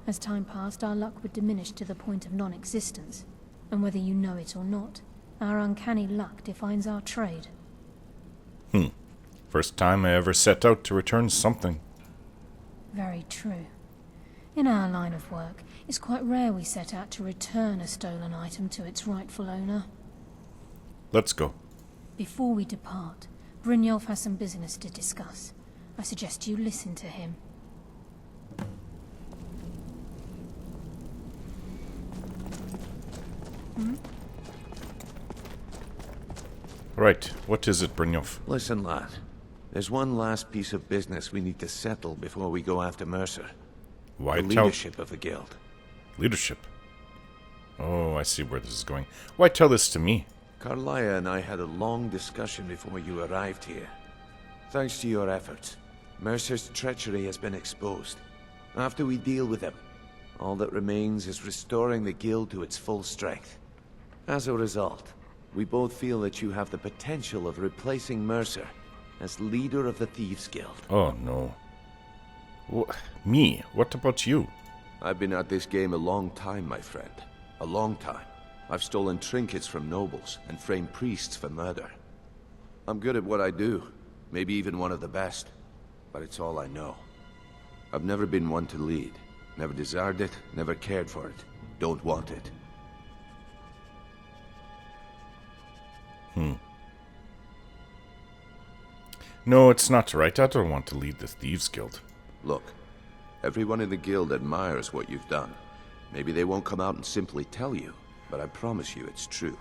As time passed, our luck would diminish to the point of non-existence, and whether you know it or not, our uncanny luck defines our trade. First time I ever set out to return something. Very true. In our line of work, it's quite rare we set out to return a stolen item to its rightful owner. Let's go. Before we depart, Brynjolf has some business to discuss. I suggest you listen to him. Right, what is it, Brynjolf? Listen, lad. There's one last piece of business we need to settle before we go after Mercer. Why the leadership of the Guild. Leadership? Oh, I see where this is going. Why tell this to me? Karliah and I had a long discussion before you arrived here. Thanks to your efforts, Mercer's treachery has been exposed. After we deal with him, all that remains is restoring the Guild to its full strength. As a result, we both feel that you have the potential of replacing Mercer as leader of the Thieves Guild. Oh, no. Me? What about you? I've been at this game a long time, my friend. A long time. I've stolen trinkets from nobles and framed priests for murder. I'm good at what I do, maybe even one of the best, but it's all I know. I've never been one to lead. Never desired it, never cared for it. Don't want it. No, it's not right. I don't want to lead the Thieves Guild. Look, everyone in the Guild admires what you've done, Maybe they won't come out and simply tell you, but I promise you it's true.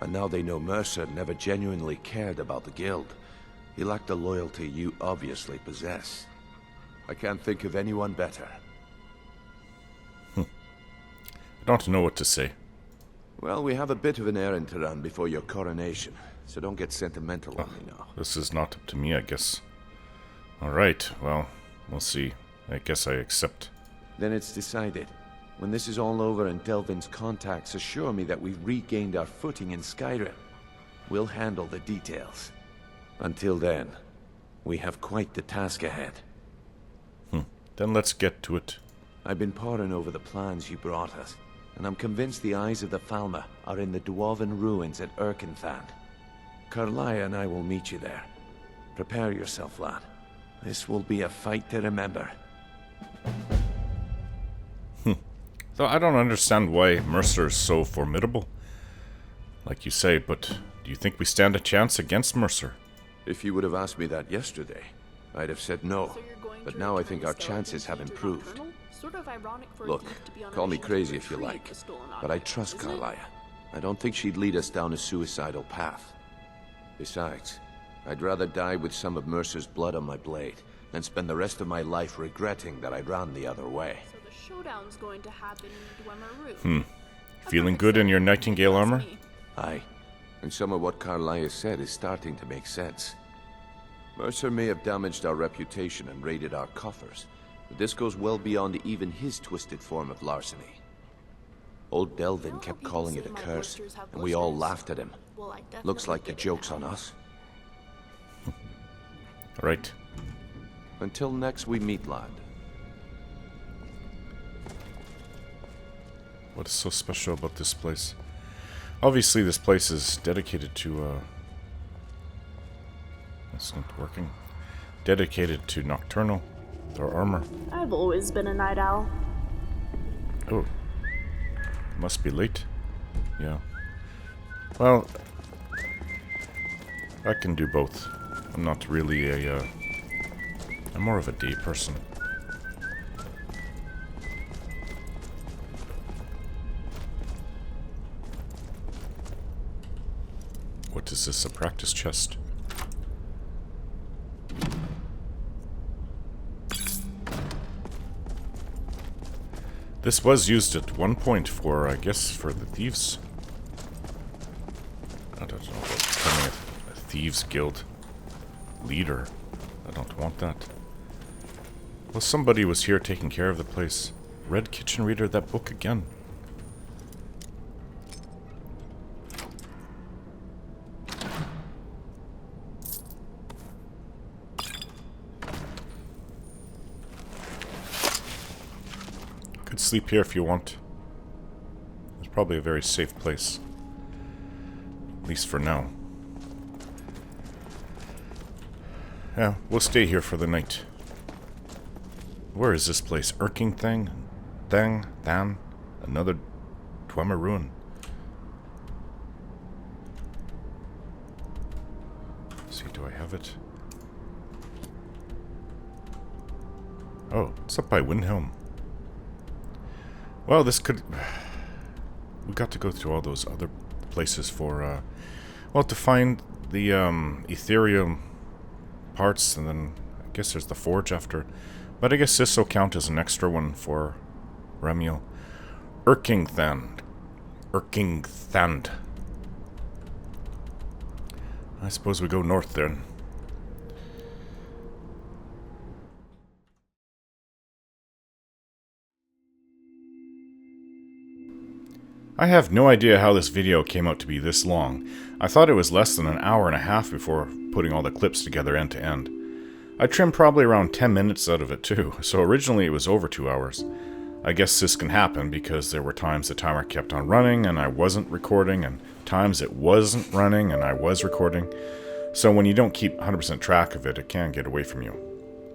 And now they know Mercer never genuinely cared about the guild. He lacked the loyalty you obviously possess. I can't think of anyone better. I don't know what to say. Well, we have a bit of an errand to run before your coronation, so don't get sentimental on me now. This is not up to me, I guess. Alright, well, we'll see. I guess I accept. Then it's decided. When this is all over and Delvin's contacts assure me that we've regained our footing in Skyrim, we'll handle the details. Until then, we have quite the task ahead. Then let's get to it. I've been poring over the plans you brought us, and I'm convinced the eyes of the Falmer are in the Dwarven ruins at Erkenthan. Karliah and I will meet you there. Prepare yourself, lad. This will be a fight to remember. So I don't understand why Mercer is so formidable. Like you say, but do you think we stand a chance against Mercer? If you would have asked me that yesterday, I'd have said no. But now I think our chances have improved. Look, call me crazy if you like, but I trust Karliah. I don't think she'd lead us down a suicidal path. Besides, I'd rather die with some of Mercer's blood on my blade than spend the rest of my life regretting that I ran the other way. So the showdown's going to happen in Dwemer. Feeling good in your Nightingale armor? Aye. And some of what Karliah said is starting to make sense. Mercer may have damaged our reputation and raided our coffers, but this goes well beyond even his twisted form of larceny. Old Delvin kept calling it a curse, and we all laughed at him. Looks like the joke's on us. Right. Until next we meet, lad. What is so special about this place? Obviously this place is dedicated to, that's not working. Dedicated to Nocturnal, their armor. I've always been a night owl. Oh. Must be late. Yeah. Well, I can do both. I'm not really a, I'm more of a day person. What is this, a practice chest? This was used at one point for, I guess, for the thieves. I don't know about becoming a Thieves Guild leader. I don't want that. Well, somebody was here taking care of the place. Red Kitchen Reader, that book again. Could sleep here if you want. It's probably a very safe place. At least for now. Yeah, we'll stay here for the night. Where is this place? Erkenthan? Than? Another Dwemer ruin. Let's see, do I have it? Oh, it's up by Windhelm. Well, this could... We got to go through all those other places for, well, to find the, Ethereum parts, and then I guess there's the forge after. But I guess this will count as an extra one for Remiel. Erkenthan. I suppose we go north then. I have no idea how this video came out to be this long. I thought it was less than an hour and a half before putting all the clips together end to end. I trimmed probably around 10 minutes out of it too, so originally it was over 2 hours. I guess this can happen because there were times the timer kept on running and I wasn't recording, and times it wasn't running and I was recording. So when you don't keep 100% track of it, it can get away from you.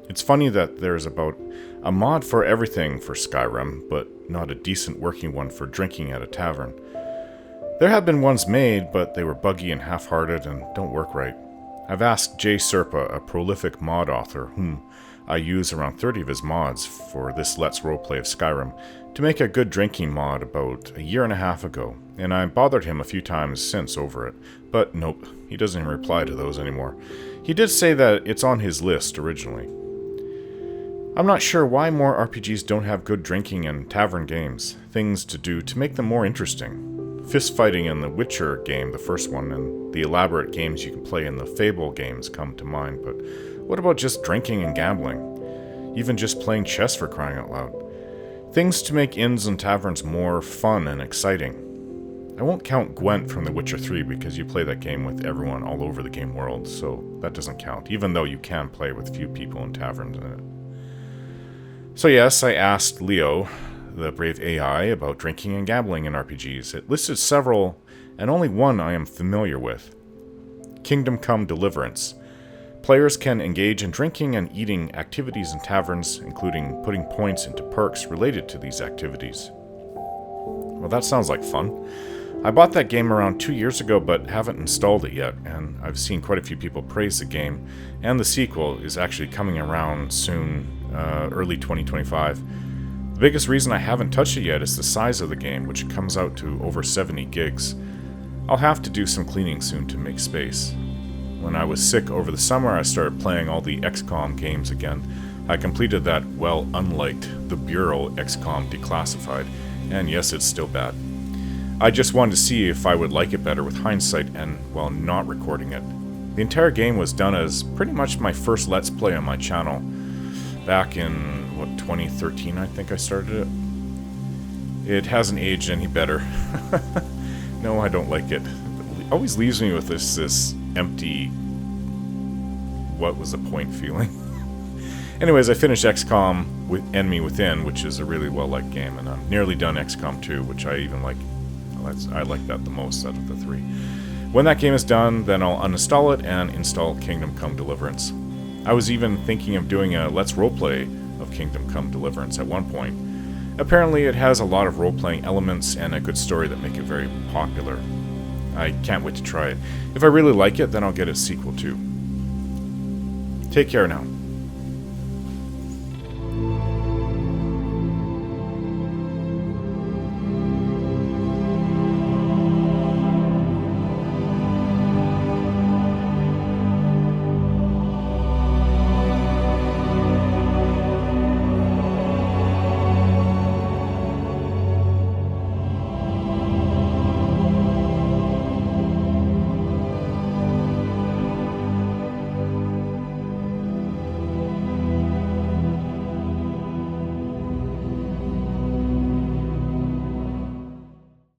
It's funny that there's about a mod for everything for Skyrim, but not a decent working one for drinking at a tavern. There have been ones made, but they were buggy and half-hearted and don't work right. I've asked Jay Serpa, a prolific mod author, whom I used around 30 of his mods for this Let's Roleplay of Skyrim to make a good drinking mod about a year and a half ago, and I bothered him a few times since over it, but nope, he doesn't even reply to those anymore. He did say that it's on his list originally. I'm not sure why more RPGs don't have good drinking and tavern games, things to do to make them more interesting. Fist fighting in the Witcher game, the first one, and the elaborate games you can play in the Fable games come to mind, but what about just drinking and gambling? Even just playing chess, for crying out loud. Things to make inns and taverns more fun and exciting. I won't count Gwent from The Witcher 3 because you play that game with everyone all over the game world, so that doesn't count, even though you can play with few people in taverns in it. So yes, I asked Leo, the brave AI, about drinking and gambling in RPGs. It listed several, and only one I am familiar with. Kingdom Come Deliverance. Players can engage in drinking and eating activities in taverns, including putting points into perks related to these activities. Well, that sounds like fun. I bought that game around 2 years ago, but haven't installed it yet, and I've seen quite a few people praise the game, and the sequel is actually coming around soon, early 2025. The biggest reason I haven't touched it yet is the size of the game, which comes out to over 70 gigs. I'll have to do some cleaning soon to make space. When I was sick over the summer, I started playing all the XCOM games again. I completed that, well, unliked, the Bureau XCOM Declassified, and yes, it's still bad. I just wanted to see if I would like it better with hindsight and, well, not recording it. The entire game was done as pretty much my first Let's Play on my channel. Back in, 2013 I think I started it. It hasn't aged any better. No, I don't like it. It always leaves me with this empty, what was the point feeling. Anyways, I finished XCOM with Enemy Within, which is a really well-liked game, and I'm nearly done XCOM 2, which I even like. I like that the most out of the three. When that game is done, then I'll uninstall it and install Kingdom Come Deliverance. I was even thinking of doing a Let's Roleplay of Kingdom Come Deliverance at one point. Apparently it has a lot of role-playing elements and a good story that make it very popular. I can't wait to try it. If I really like it, then I'll get a sequel too. Take care now.